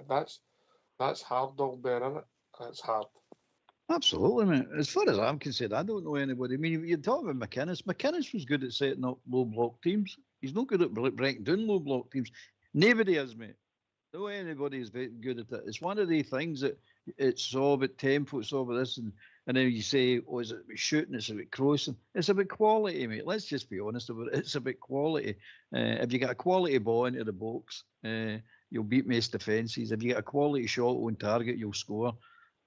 that's hard, all bear, isn't it? That's hard. Absolutely, mate. As far as I'm concerned, I don't know anybody. I mean, you're talking about McInnes. McInnes was good at setting up low block teams. He's not good at breaking down low block teams. Nobody is, mate. No anybody is very good at it. It's one of the things that it's all about tempo, it's all about this, and then you say, oh, is it about shooting, it's about crossing. It's about quality, mate. Let's just be honest about it. It's about quality. If you get a quality ball into the box, you'll beat most defences. If you get a quality shot on target, you'll score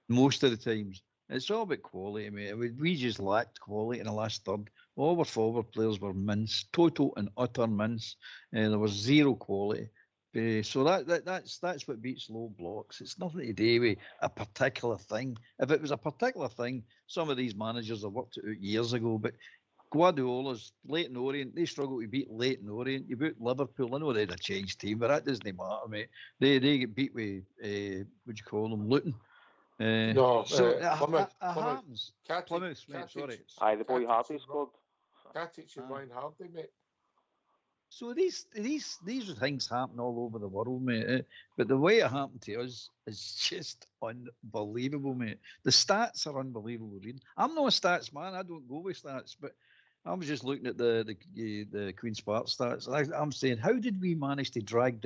most of the times. It's all about quality, mate. We just lacked quality in the last third. All our forward players were mince, total and utter mince. There was zero quality. So that's what beats low blocks. It's nothing to do with a particular thing. If it was a particular thing, some of these managers have worked it out years ago. But Guardiola's Leyton Orient, they struggle to beat Leyton Orient. You beat Liverpool, I know they had a changed team, but that doesn't matter, mate. They get beat with what do you call them, Luton. It happens. Plymouth, mate, sorry. Aye, the boy Harvey scored. Katic and Ryan Hardy, mate. So these things happen all over the world, mate. But the way it happened to us is just unbelievable, mate. The stats are unbelievable. I'm not a stats man. I don't go with stats, but I was just looking at the Queen's Park stats. And I'm saying, how did we manage to drag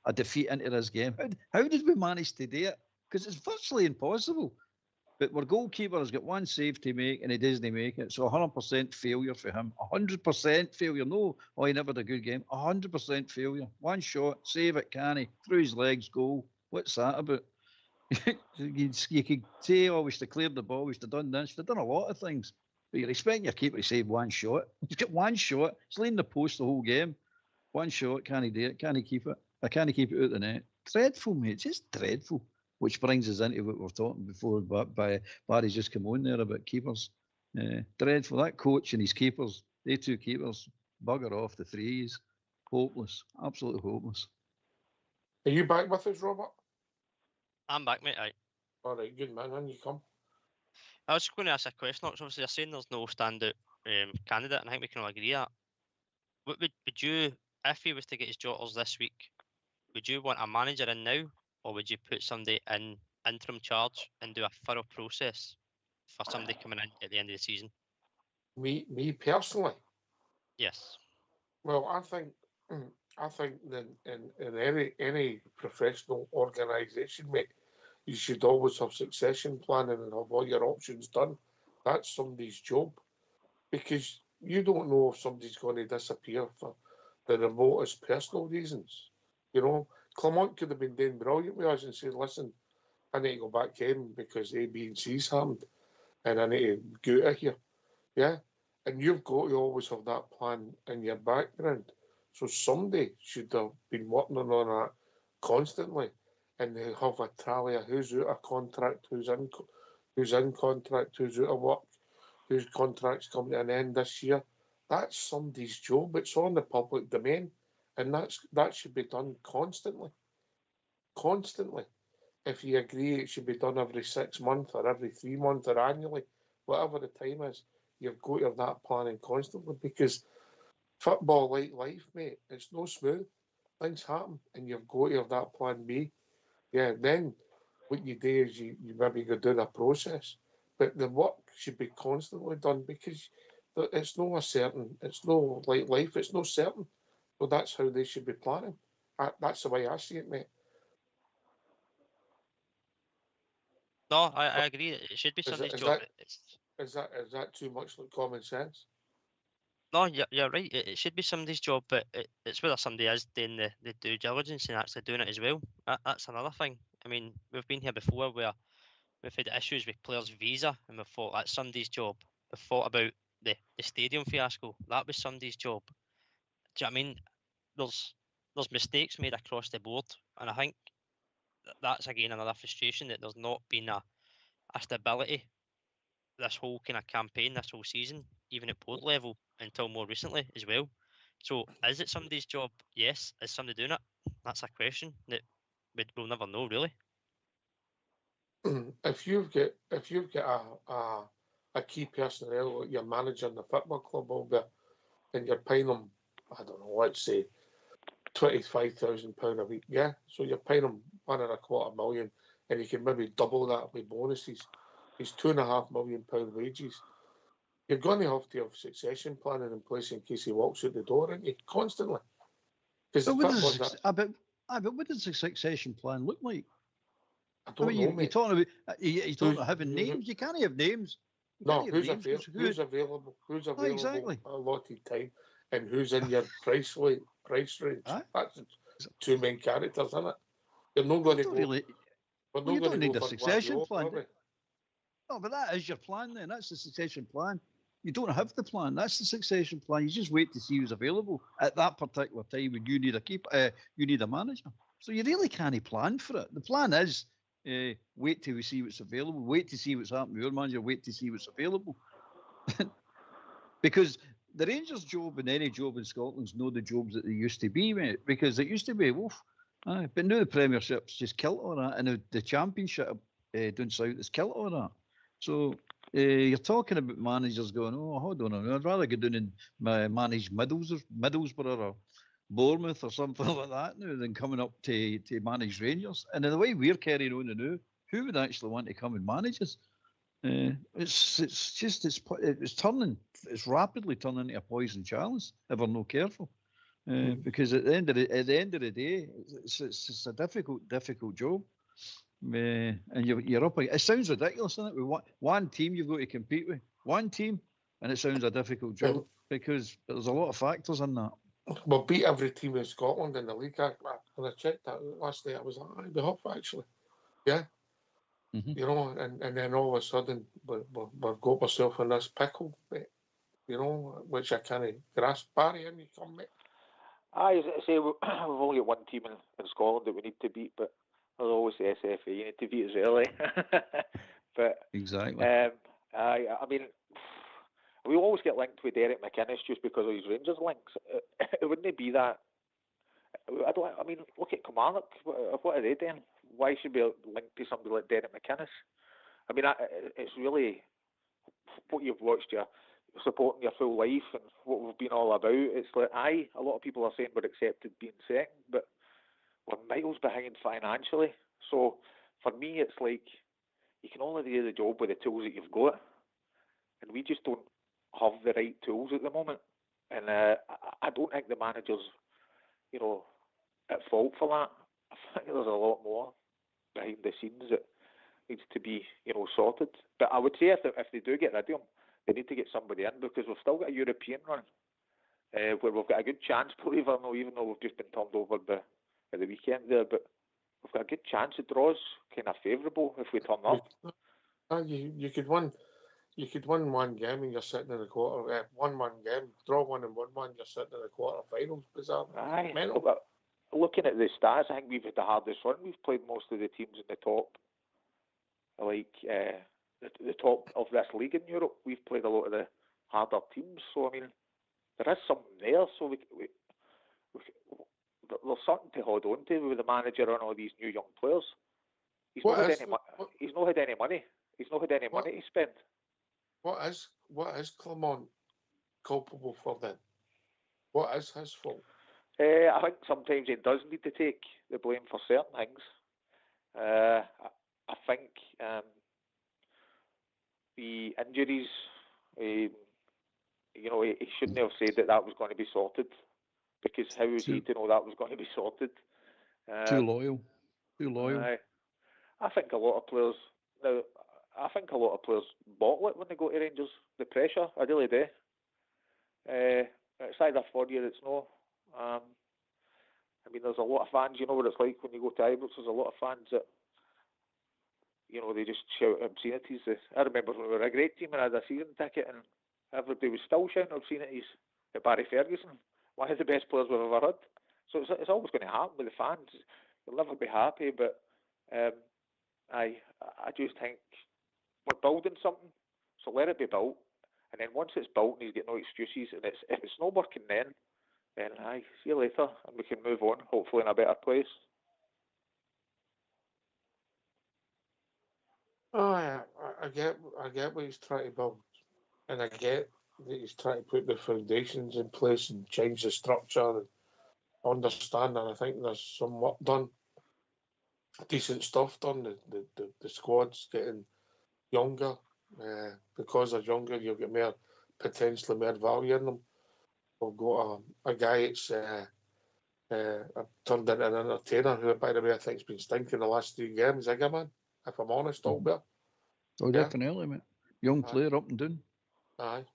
a defeat into this game? How did we manage to do it? Because it's virtually impossible. But our goalkeeper has got one save to make and he doesn't make it. So 100% failure for him. 100% failure. No, he never had a good game. 100% failure. One shot, save it, can he? Through his legs, goal. What's that about? You could say, oh, we should have cleared the ball, we should have done this, we should have done a lot of things. But you're expecting your keeper to save one shot. He's got one shot. He's laying the post the whole game. One shot, can he do it? Can he keep it? I can't keep it out the net. Dreadful, mate. It's just dreadful. Which brings us into what we were talking before, but by Barry's just come on there about keepers. Dreadful. That coach and his keepers, they two keepers, bugger off the threes. Hopeless. Absolutely hopeless. Are you back with us, Robert? I'm back, mate. Aye. All right, good man. On you come. I was just going to ask a question. Obviously, you're saying there's no standout candidate, and I think we can all agree that. Would you, if he was to get his jotters this week, would you want a manager in now, or would you put somebody in interim charge and do a thorough process for somebody coming in at the end of the season? Me personally. Yes. Well, I think that in any professional organisation, mate, you should always have succession planning and have all your options done. That's somebody's job, because you don't know if somebody's going to disappear for the remotest personal reasons. You know, Clement could have been doing brilliant with us and said, listen, I need to go back in because A, B and C's happened and I need to go out of here. Yeah? And you've got to always have that plan in your background. So somebody should have been working on that constantly, and they have a tally of who's out of contract, who's in contract, who's out of work, whose contract's coming to an end this year. That's somebody's job. It's on the public domain, and that should be done constantly. Constantly. If you agree it should be done every 6 months or every 3 months or annually, whatever the time is, you've got to have that planning constantly, because football, like life, mate, it's no smooth. Things happen, and you've got to have that plan B. Yeah, then what you do is you maybe go down a process, but the work should be constantly done, because it's no like life, it's no certain. So that's how they should be planning. That's the way I see it, mate. No, I agree. It should be somebody's job. Is that too much like common sense? No, you're right. It should be somebody's job, but it's whether somebody is doing the due diligence and actually doing it as well. That's another thing. I mean, we've been here before where we've had issues with players' visa, and we've thought that's somebody's job. We've thought about the stadium fiasco. That was somebody's job. Do you know what I mean? There's mistakes made across the board, and I think that's again another frustration that there's not been a stability this whole kind of campaign, this whole season, even at board level, until more recently as well. So is it somebody's job? Yes. Is somebody doing it? That's a question that we'll never know, really. If you've got a key personnel, like your manager in the football club over, and you're paying them, I don't know, let's say £25,000 a week, yeah? So you're paying them £1.25 million, and you can maybe double that with bonuses. It's £2.5 million wages. You're going to have succession planning in place in case he walks out the door, aren't you? Constantly. But what does the succession plan look like? I don't know, mate. You're talking about having names. You can't have names. Who's available? Who's available? Exactly. Allotted time, and who's in your price range? That's two main characters, isn't it? You're not going to go. You don't need a succession plan. No, but that is your plan then. That's the succession plan. You don't have the plan. That's the succession plan. You just wait to see who's available at that particular time when you need you need a manager. So you really can't plan for it. The plan is wait till we see what's available, wait to see what's happening with your manager, wait to see what's available. Because the Rangers' job and any job in Scotland's not the jobs that they used to be, mate. Because it used to be, but now the Premiership's just killed all that, and the Championship down south has killed all that. So you're talking about managers going, hold on a minute, I'd rather go down and manage Middlesbrough or Bournemouth or something like that now than coming up to manage Rangers. And in the way we're carrying on now, who would actually want to come and manage us? It's rapidly turning into a poison chalice if we're not careful. Because at the end of the day, it's a difficult job. And you're up. It sounds ridiculous, doesn't it? With one team you've got to compete with, one team, and it sounds a difficult job because there's a lot of factors in that. Well, beat every team in Scotland in the league. When I checked that last night, I was like, I'd be off actually. Yeah, you know, and then all of a sudden we've got ourselves in this pickle, mate, you know, which I can't grasp. Barry, and you come, mate. I say we've only got one team in Scotland that we need to beat, but there's always the SFA. You need to beat us early. But exactly. I mean, we always get linked with Derek McInnes just because of his Rangers links. It wouldn't be that. I mean, look at Kilmarnock. What are they doing? Why should we be linked to somebody like Derek McInnes? I mean, it's really what you've watched, you're supporting your full life and what we've been all about. It's like, a lot of people are saying we're accepted being second, but we're miles behind financially. So for me, it's like you can only do the job with the tools that you've got, and we just don't have the right tools at the moment. And I don't think the manager's, you know, at fault for that. I think there's a lot more behind the scenes that needs to be, you know, sorted. But I would say if they do get rid of him, they need to get somebody in, because we've still got a European run where we've got a good chance, believe it or not, even though we've just been turned over at the weekend there. But we've got a good chance. The draw's kind of favourable if we turn up. You could win. You could win one game and you're sitting in the quarter. One game, draw one and win one, you're sitting in the quarter-finals. Bizarre. Aye. Mental. But looking at the stats, I think we've had the hardest run. We've played most of the teams in the top, like the top of this league in Europe. We've played a lot of the harder teams. So I mean, there is something there. So there's something to hold on to with the manager and all these new young players. He's not had any money. He's not had any money to spend. What is Clermont culpable for then? What is his fault? I think sometimes he does need to take the blame for certain things. I think the injuries, you know, he shouldn't have said that was going to be sorted, because how was he to know that was going to be sorted? Too loyal. I think a lot of players now. I think a lot of players bottle it when they go to Rangers. The pressure, I really do. It's either for you or it's no. I mean, there's a lot of fans. You know what it's like when you go to Ibrox. There's a lot of fans that, you know, they just shout obscenities. I remember when we were a great team and I had a season ticket, and everybody was still shouting obscenities at Barry Ferguson, one of the best players we've ever had. So it's always going to happen with the fans. You'll never be happy, but I just think we're building something, so let it be built. And then once it's built and he's got no excuses, and if it's not working then aye, see you later, and we can move on, hopefully in a better place. Oh, I get what he's trying to build, and I get that he's trying to put the foundations in place and change the structure and understand. And I think there's some work done, decent stuff done. The squad's getting younger. Because they're younger, you'll get potentially more value in them. We've got a guy that's turned into an entertainer, who, by the way, I think has been stinking the last 3 games. Ziggerman, if I'm honest, Albert. Oh, definitely, mate. Young player up and down. Aye.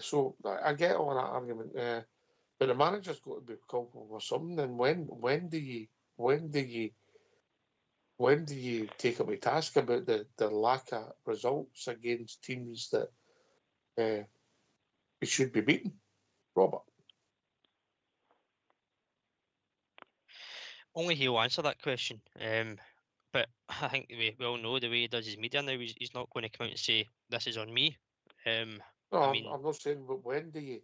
So I get all that argument, but the manager's got to be culpable for something. And when do you take up a task about the lack of results against teams that we should be beating, Robert? Only he'll answer that question. But I think we all know the way he does his media now. He's not going to come out and say this is on me. I'm not saying, but when do you?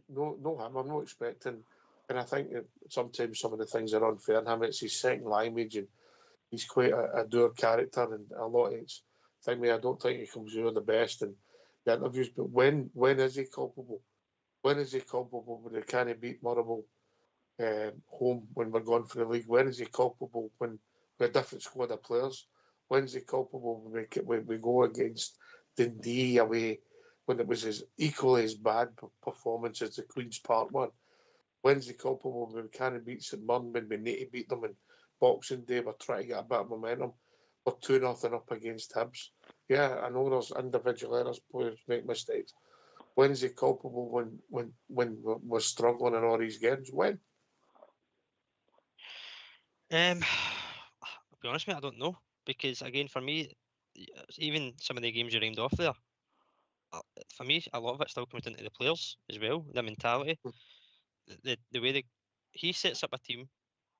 No, I'm not expecting. And I think that sometimes some of the things are unfair in him. It's his second language, and he's quite a dour character, and a lot of it's thing. I don't think he comes through the best in the interviews. But when is he culpable? When is he culpable when they can't beat Motherwell home when we're going for the league? When is he culpable when we're a different squad of players? When is he culpable when we go against Dundee away when it was equally as bad performance as the Queen's Park one? When is he culpable when we can't beat St Mirren when we need to beat them? And Boxing Day, we're trying to get a bit of momentum. We're 2-0 up against Hibs. Yeah, I know there's individual errors, players make mistakes. When is he culpable when we're struggling in all these games? When? I'll be honest, mate, I don't know. because again, for me, even some of the games you named off there, for me, a lot of it still comes down to the players as well, the mentality, the way he sets up a team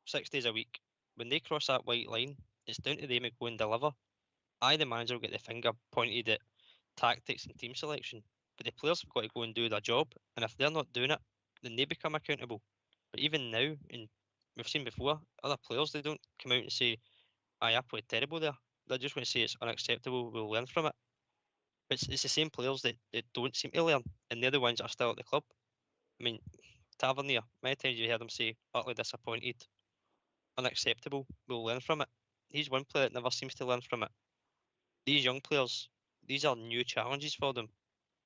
6 days a week. When they cross that white line, it's down to them to go and deliver. The manager will get the finger pointed at tactics and team selection, but the players have got to go and do their job, and if they're not doing it, then they become accountable. But even now, and we've seen before, other players, they don't come out and say, I played terrible there. They're just going to say it's unacceptable, we'll learn from it. But it's the same players that don't seem to learn, and they're the ones that are still at the club. I mean, Tavernier, many times you heard him say, utterly disappointed, unacceptable, we'll learn from it. He's one player that never seems to learn from it. These young players, these are new challenges for them,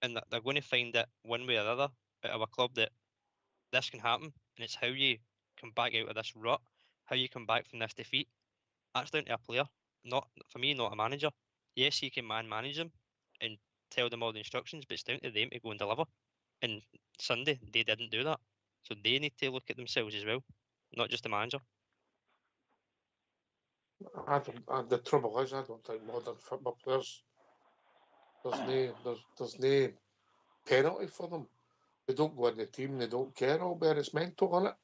and they're going to find it one way or other at our club that this can happen, and it's how you come back out of this rut, how you come back from this defeat. That's down to a player, not for me, not a manager. Yes, he can manage them and tell them all the instructions, but it's down to them to go and deliver. And Sunday, they didn't do that, so they need to look at themselves as well, not just the manager. The trouble is, I don't think modern football players, there's no penalty for them. They don't go in the team, they don't care, Albert. It's mental, isn't it?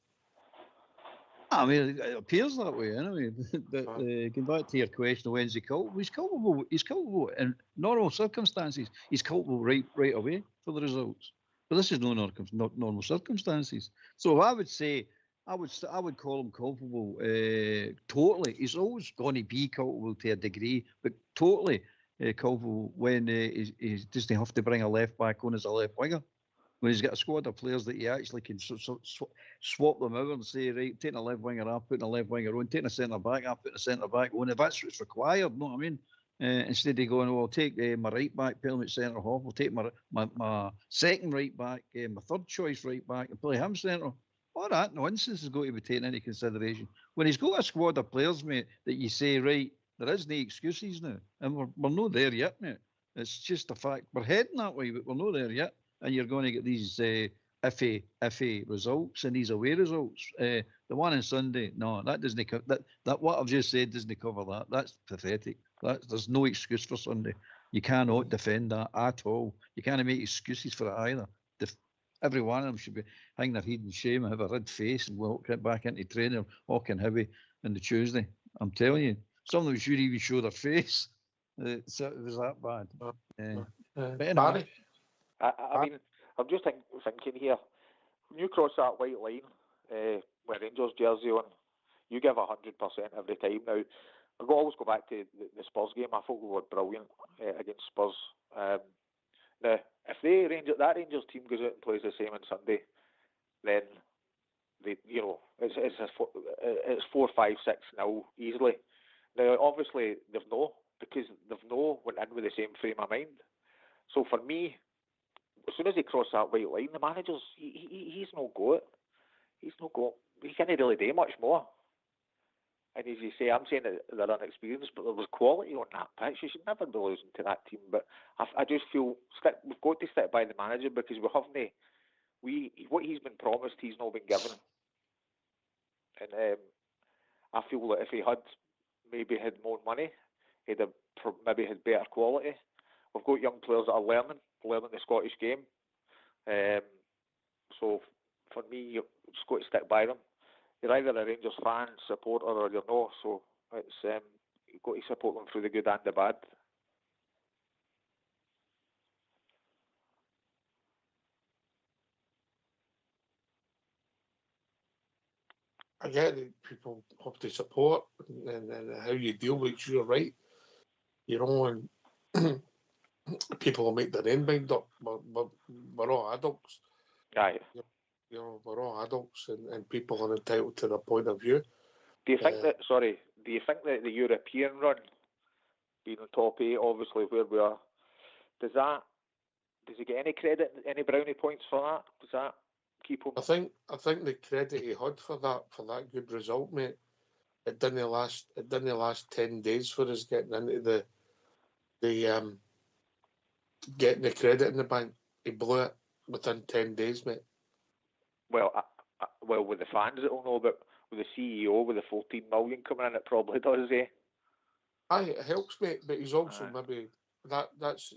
I mean, it appears that way anyway. But going back to your question of when's he culpable, he's culpable in normal circumstances. He's culpable right away for the results. But this is not normal circumstances. So I would say, I would call him culpable totally. He's always going to be culpable to a degree, but totally culpable when he doesn't have to bring a left back on as a left winger. When he's got a squad of players that he actually can swap them out and say, right, taking a left winger off, putting a left winger on, taking a centre back off, putting a centre back on, if that's what's required, you know what I mean? Instead of going, well, I'll take my right back, put him at centre half, I'll take my second right back, my third choice right back, and play him centre. All that nonsense has got to be taken into consideration. When he's got a squad of players, mate, that you say, right, there is no excuses now, and we're not there yet, mate. It's just a fact. We're heading that way, but we're not there yet. And you're going to get these iffy results and these away results. The one on Sunday, no, that doesn't cover that. What I've just said doesn't cover that. That's pathetic. There's no excuse for Sunday. You cannot defend that at all. You can't make excuses for it either. Every one of them should be hanging their head in shame and have a red face and walk back into training walking heavy on the Tuesday. I'm telling you, some of them should even show their face. So it was that bad. But anyway. I mean, I'm just thinking here, when you cross that white line with Rangers jersey on, you give 100% every time. Now, I'll always go back to the Spurs game. I thought we were brilliant against Spurs. Now, if that Rangers team goes out and plays the same on Sunday, then it's 4-5-6-0 easily. Now, obviously, they've went in with the same frame of mind. So for me, as soon as he crossed that white line, the manager's he's no go. He's no go. He can't really do much more. And as you say, I'm saying that they're unexperienced, but there was quality on that pitch. You should never be losing to that team. But I just feel we've got to stick by the manager because what he's been promised, he's not been given. And I feel that if he had maybe had more money, he'd have maybe had better quality. We've got young players that are learning the Scottish game. So for me, you've just got to stick by them. You're either a Rangers fan, supporter, or you're not. So it's you've got to support them through the good and the bad. I get that people have to support and how you deal with it, you're right. And people will make their own mind up. We're all adults. Aye. We're all adults, and people are entitled to their point of view. Do you think that the European run, being on top 8, obviously where we are, does he get any credit, any brownie points for that? Does that keep him? I think the credit he had for that good result, mate, it didn't last 10 days for us getting into the getting the credit in the bank. He blew it within 10 days, mate. Well, with the fans, I don't know, but with the CEO, with the 14 million coming in, it probably does, eh? Aye, it helps, mate, but he's also maybe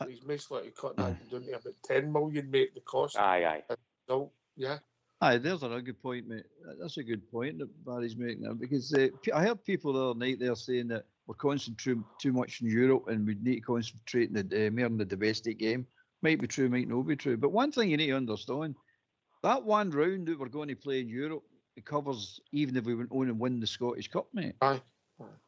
he's most likely cutting that down to about 10 million, mate, the cost. Aye. So, yeah. Aye, there's a good point, mate. That's a good point that Barry's making there, because I heard people the other night there saying that we're concentrating too much in Europe and we need to concentrate more on the domestic game. Might be true, might not be true. But one thing you need to understand, that one round that we're going to play in Europe, it covers even if we went on and win the Scottish Cup, mate. Aye.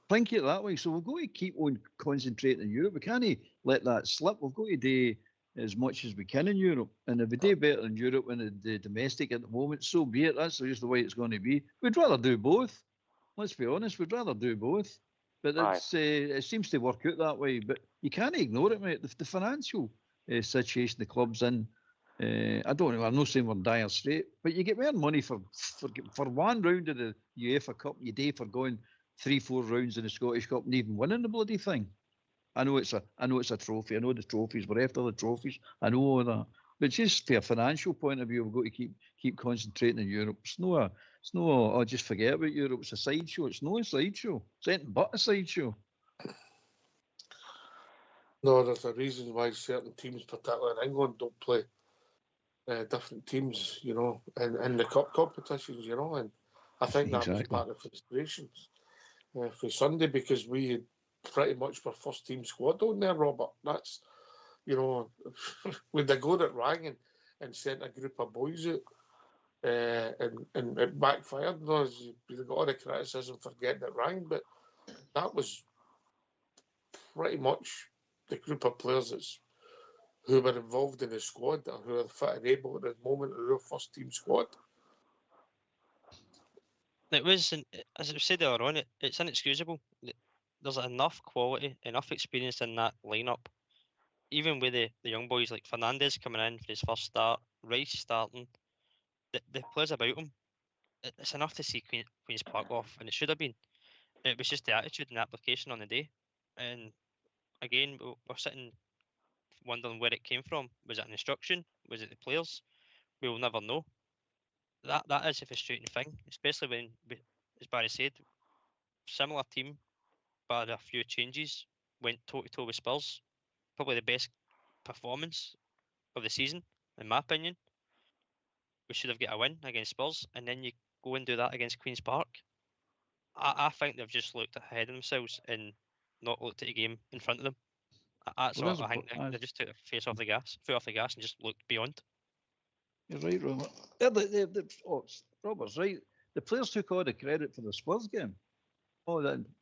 Think it that way. So we've got to keep on concentrating in Europe. We can't let that slip. We've got to do as much as we can in Europe. And if we do better in Europe than the domestic at the moment, so be it. That's just the way it's going to be. We'd rather do both. Let's be honest. We'd rather do both. But it seems to work out that way. But you can't ignore it, mate. The financial situation the club's in, I don't know. I'm not saying we're dire straight, but you get more money for one round of the UEFA Cup you do for going 3-4 rounds in the Scottish Cup and even winning the bloody thing. I know it's a trophy. I know the trophies. We're after the trophies. I know all that. But just from a financial point of view, we've got to keep concentrating in Europe. It's no, just forget about Europe. It's a sideshow. It's no a sideshow. It's anything but a sideshow. No, there's a reason why certain teams, particularly in England, don't play different teams, you know, in the cup competitions, you know. And I think that was part of the frustrations for Sunday, because we had pretty much our first team squad on there, Robert. That's, you know, when they go at Rang and sent a group of boys out and it backfired. You got all the criticism for getting it Rang, but that was pretty much the group of players who were involved in the squad or who are fit and able at the moment of their first team squad. It was, as I said earlier on, it's inexcusable. There's enough quality, enough experience in that lineup. Even with the young boys like Fernandez coming in for his first start, Rice starting, the players about him, it's enough to see Queen's Park off, and it should have been. It was just the attitude and the application on the day. And again, we're sitting wondering where it came from. Was it an instruction? Was it the players? We will never know. That is a frustrating thing, especially when, as Barry said, similar team, but a few changes, went toe-to-toe with Spurs. Probably the best performance of the season, in my opinion. We should have got a win against Spurs, and then you go and do that against Queen's Park. I think they've just looked ahead of themselves and not looked at the game in front of them. I think they just took their foot off the gas and just looked beyond. You're right, Robert. Robert's right. The players took all the credit for the Spurs game.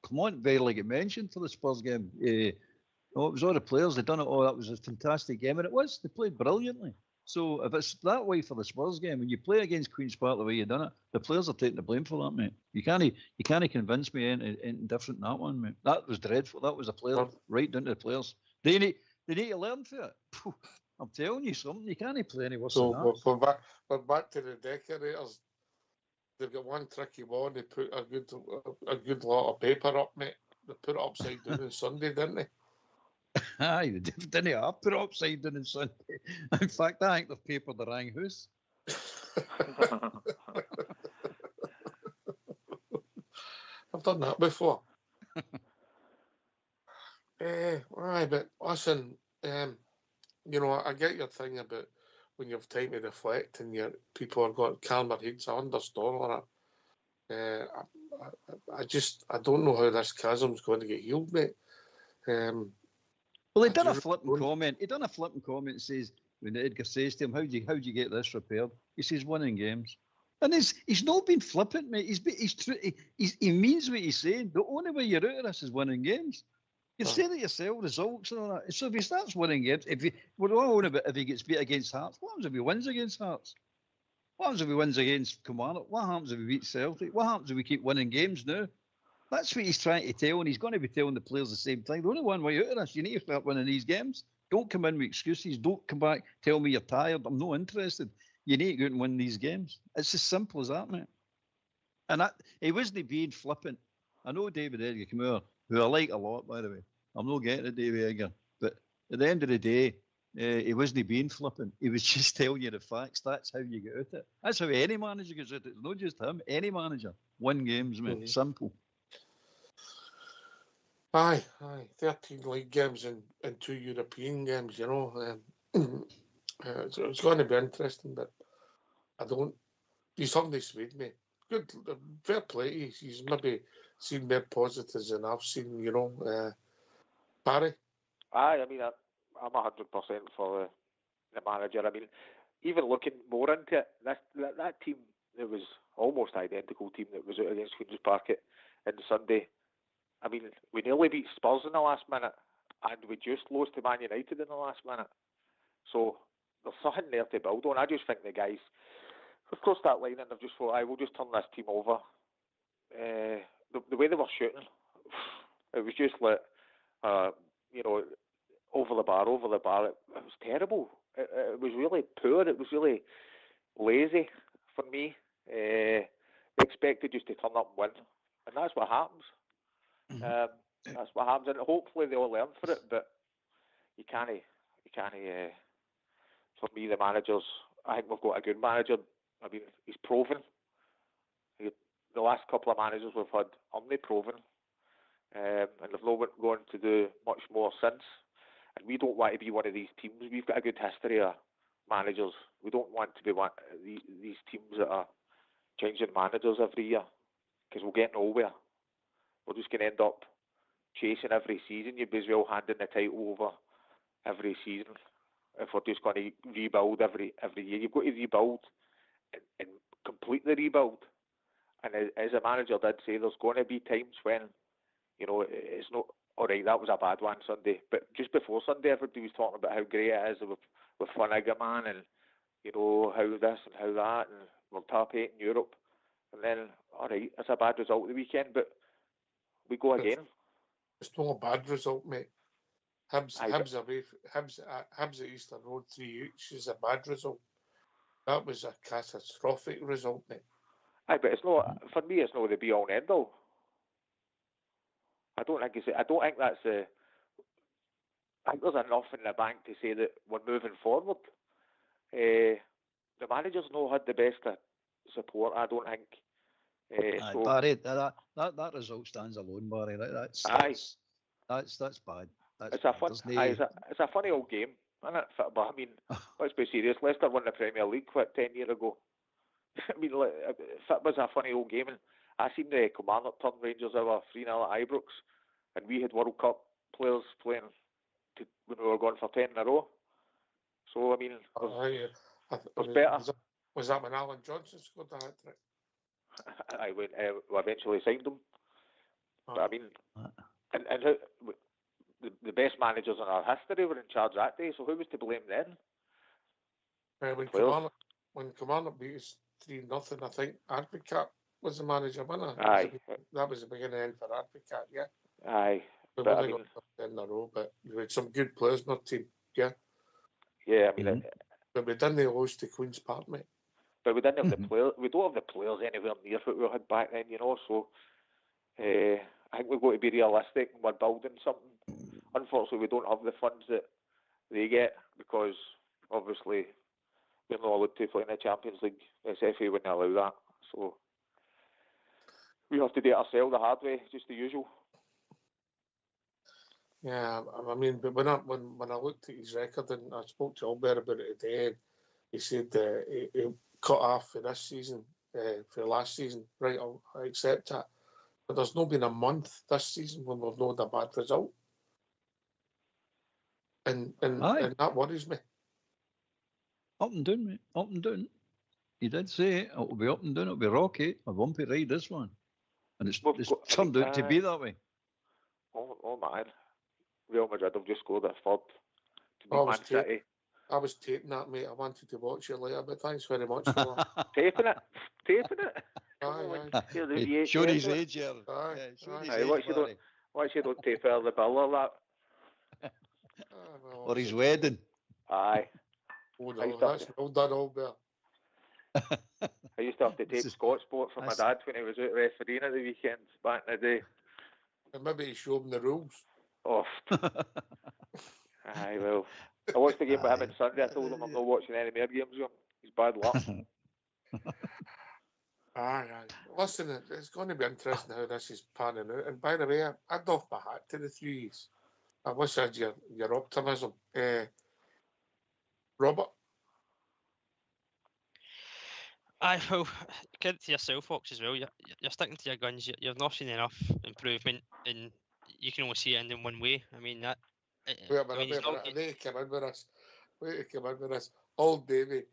Clement barely get mentioned for the Spurs game. It was all the players. They done it all. That was a fantastic game, and it was. They played brilliantly. So if it's that way for the Spurs game, when you play against Queen's Park the way you done it, the players are taking the blame for that, mate. You can't convince me anything different than that one, mate. That was dreadful. That was the player right down to the players. They need to learn from it. I'm telling you something. You can't play any worse than that. We're back to the Decorators. They've got one tricky one. They put a good lot of paper up, mate. They put it upside down on Sunday, didn't they? Aye, they didn't. I put it upside down on Sunday. In fact, I think they've papered the Rang house. I've done that before. Aye, but listen, you know, I get your thing about when you have time to reflect and people are going to calm their heads. I understand all that. I don't know how this chasm's going to get healed, mate. Well, he done a flipping comment. He done a flipping comment and says, when Edgar says to him, how do you get this repaired? He says, winning games. And he's not been flippant, mate. He means what he's saying. The only way you're out of this is winning games. You've said it yourself, results and all that. So if he starts winning games, we're all on about if he gets beat against Hearts, what happens if he wins against Hearts? What happens if he wins against Kilmarnock? What happens if he beats Celtic? What happens if we keep winning games now? That's what he's trying to tell, and he's going to be telling the players the same thing. The only one way out of this, you need to start winning these games. Don't come in with excuses. Don't come back, tell me you're tired. I'm not interested. You need to go out and win these games. It's as simple as that, mate. And he wasn't being flippant. I know David Edgar came out, who I like a lot, by the way. I'm not getting it, David Edgar. But at the end of the day, he wasn't being flippant. He was just telling you the facts. That's how you get out of it. That's how any manager gets out of it. It's not just him. Any manager. Win games, mate. Simple. Aye. 13 league games and 2 European games, you know. It's going to be interesting, but I don't. He's somebody swayed me. Good, fair play. He's maybe seen more positives than I've seen, you know. Barry? Aye, I mean, I'm 100% for the manager. I mean, even looking more into it, that team, it was almost identical team that was out against Queen's Park on Sunday. I mean, we nearly beat Spurs in the last minute, and we just lost to Man United in the last minute. So there's something there to build on. I just think the guys, of course, that line, and they've just thought, we'll just turn this team over. The way they were shooting, it was just like, you know, over the bar. It was terrible. It was really poor. It was really lazy for me. They expected just to turn up and win, and that's what happens. That's what happens, and hopefully they'll learn for it. But you can't. For me, the managers, I think we've got a good manager. I mean, he's proven. The last couple of managers we've had aren't they proven, and they've not gone to do much more since. And we don't want to be one of these teams. We've got a good history of managers. We don't want to be one these teams that are changing managers every year, because we'll get nowhere. We're just going to end up chasing every season. You'd be as well handing the title over every season if we're just going to rebuild every year. You've got to rebuild and completely rebuild. And as a manager did say, there's going to be times when, you know, it's not, all right, that was a bad one Sunday. But just before Sunday, everybody was talking about how great it is with Flanagan, man, and, you know, how this and how that, and we're top 8 in Europe. And then, all right, it's a bad result the weekend, but we go again. It's not a bad result, mate. Hibs at Eastern Road 3-each is a bad result. That was a catastrophic result, mate. Aye, but it's not, for me, it's not the be all and end all. I don't think that's I think there's enough in the bank to say that we're moving forward. The manager's not had the best of support, I don't think. So Barry, that result stands alone, Barry. That's bad. It's a funny old game, isn't it? But I mean, let's be serious. Leicester won the Premier League 10 years ago. I mean, it was a funny old game, and I seen the Kilmarnock turn Rangers over 3-0 at Ibrox, and we had World Cup players playing when we were going for 10 in a row. So I mean, there's better. Was that when Alan Johnson scored the hat-trick? We eventually signed him. But I mean, and the best managers in our history were in charge that day. So who was to blame then? When Kilmarnock beat us 3-0, I think Advocat was the manager, wasn't it? Aye. That was the beginning end for Advocat, yeah. Aye. We would have got 10 in a row, but you had some good players in our team, yeah. Yeah, I mean, but we didn't lose to Queen's Park, mate. But we didn't have the players. We don't have the players anywhere near what we had back then, you know. So I think we've got to be realistic, and we're building something. Unfortunately, we don't have the funds that they get, because obviously we're not allowed to play in the Champions League. SFA wouldn't allow that, so we have to do it ourselves the hard way, just the usual. Yeah, I mean, but when I looked at his record, and I spoke to Albert about it today, he said he cut off for this season, for last season. Right, I accept that. But there's not been a month this season when we've not had a bad result. And that worries me. Up and down, mate. Up and down. He did say it'll be up and down, it'll be rocky, a bumpy ride, this one. And it's turned out to be that way. Oh man. Real Madrid have just scored a third to beat Man City. I was taping that, mate. I wanted to watch it later, but thanks very much for that. Taping it? Aye. Showing his age here. Why you don't tape out the bill or that? Or his wedding. Aye. Oh no, that's well done, Albert. I used to have to tape Scott Sport for my dad when he was out refereeing at the weekends back in the day. And maybe he showed him the rules. Oh. Aye, well. I watched the game with him on Sunday. I told him I'm not watching any more games with him. He's bad luck. Aye. Listen, it's going to be interesting how this is panning out. And by the way, I'd doff my hat to the threes. I wish I had your optimism. Robert? Well, credit to yourself, Fox, as well. You're sticking to your guns. You've not seen enough improvement, and you can only see it in one way. I mean, that. Wait a minute. I need to come in with this. Old Davey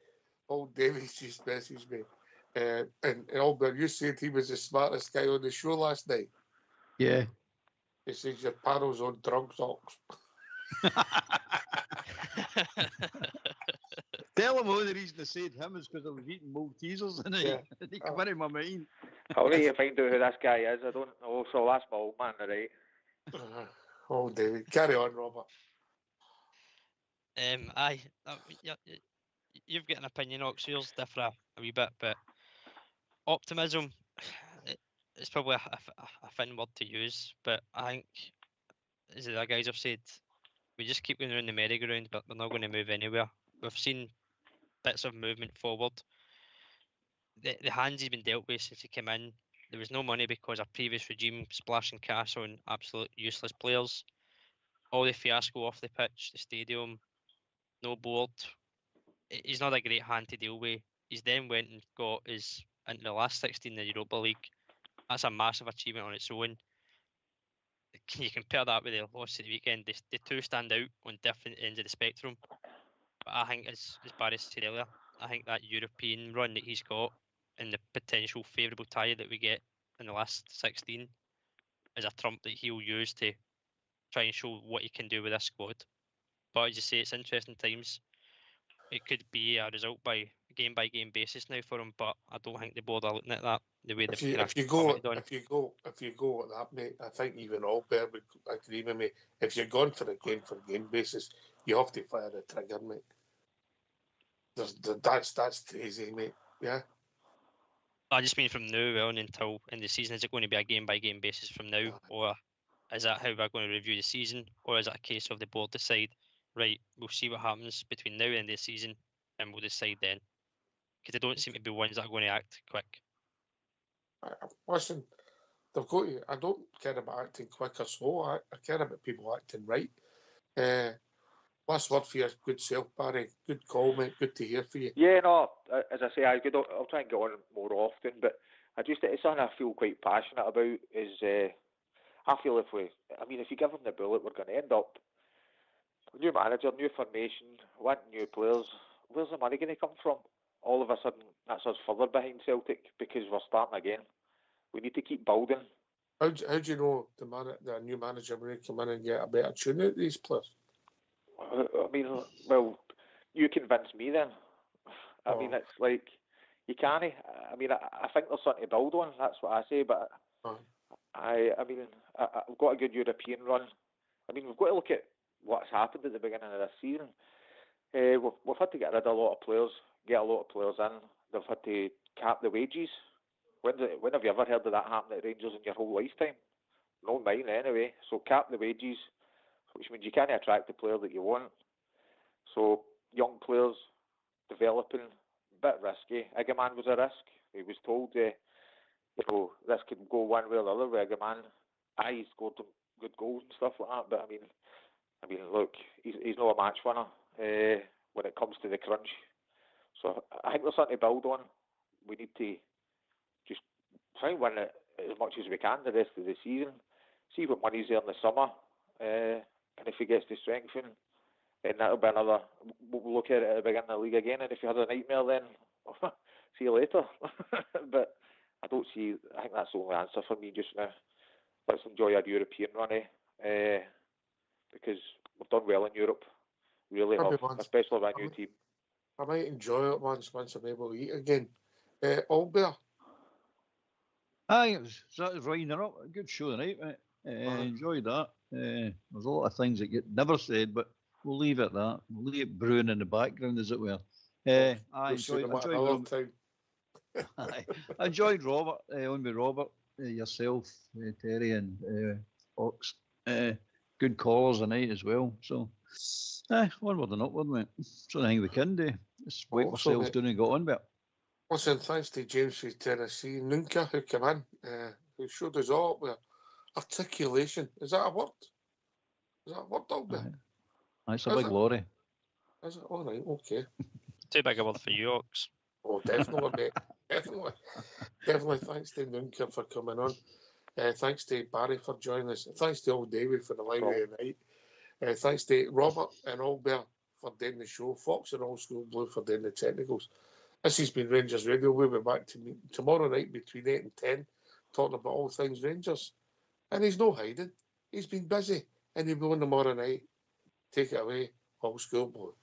just messaged me. And Albert, you said he was the smartest guy on the show last night. Yeah. He says your panel's on drunk socks. Tell him all the reason I said him is because I was eating Maltesers and he come into my mind. I'll need to find out who this guy is. I don't know, so that's my old man, right? Oh, David. Carry on, Robert. You've got an opinion, Ox. Yours differ a wee bit, but optimism, it's probably a thin word to use, but I think, as the guys have said, we just keep going around the merry-go-round, but we're not going to move anywhere. We've seen bits of movement forward. The hands he's been dealt with since he came in, there was no money because our previous regime splashing cash on absolute useless players. All the fiasco off the pitch, the stadium, no board. He's not a great hand to deal with. He's then went and got us into the last 16 in the Europa League. That's a massive achievement on its own. Can you compare that with the loss at the weekend? The two stand out on different ends of the spectrum. But I think, as Barry said earlier, I think that European run that he's got and the potential favourable tie that we get in the last 16 is a trump that he'll use to try and show what he can do with this squad. But as you say, it's interesting times. It could be a result by game basis now for him, but I don't think the board are looking at that the way if you go at that, mate, I think even Albert would agree with me. If you're going for a game basis, you have to fire the trigger, mate. That's crazy, mate. Yeah. I just mean from now on until in the season, is it going to be a game basis from now, or is that how we're going to review the season, or is it a case of the board decide, right, we'll see what happens between now and the season, and we'll decide then? Because they don't seem to be ones that are going to act quick. Listen, they've got to. I don't care about acting quick or slow. I care about people acting right. Last word for your good self, Barry. Good call, mate. Good to hear from you. Yeah, no, as I say, I'll try and get on more often, but it's something I feel quite passionate about. I feel if you give them the bullet, we're going to end up new manager, new formation, wanting new players. Where's the money going to come from? All of a sudden, that's us further behind Celtic because we're starting again. We need to keep building. How do you know the new manager will come in and get a better tune out of these players? I mean, well, you convince me then. I mean, it's like, you can't. I mean, I think there's something to build on. That's what I say. But I've got a good European run. I mean, we've got to look at what's happened at the beginning of this season. We've had to get rid of a lot of players, get a lot of players in. They've had to cap the wages. When have you ever heard of that happen at Rangers in your whole lifetime? No, mine anyway. So cap the wages, which means you can't attract the player that you want. So young players developing, a bit risky. Egeman was a risk. He was told, this could go one way or the other with Egeman. He scored some good goals and stuff like that. But I mean, look, he's not a match winner when it comes to the crunch. So I think there's something to build on. We need to just try and win it as much as we can the rest of the season. See what money's there in the summer. And if he gets to strengthen, then that'll be another. We'll look at it at the beginning of the league again. And if you had a nightmare, then see you later. But I think that's the only answer for me just now. Let's enjoy our European run, because we've done well in Europe. Really have, especially with our new team. I might enjoy it once I'm able to eat again. Albert? Aye, it was winding up. A good show tonight, mate. Enjoyed that. There's a lot of things that get never said, but we'll leave it at that. We'll leave it brewing in the background, as it were. I enjoyed Robert, on with Robert, yourself, Terry, and Ox. Good callers tonight as well. So, onward and upward, mate. It's the only thing we can do. Just wipe ourselves down and go on with it. Listen, thanks to James from Tennessee, Nunca, who came in, who showed us all with articulation. Is that a word? Is that a word, Albert? That's a big lorry. Is it? All right, okay. Too big a word for you, Ox. Oh, definitely, mate. Definitely. Definitely. Thanks to Nunca for coming on. Thanks to Barry for joining us. Thanks to Old David for the live of the night. Thanks to Robert and Albert for doing the show. Fox and Old School Blue for doing the technicals. This has been Rangers Radio. We'll be back tomorrow night between 8 and 10 talking about all things Rangers. And he's no hiding. He's been busy. And he'll be on tomorrow night. Take it away, Old School Blue.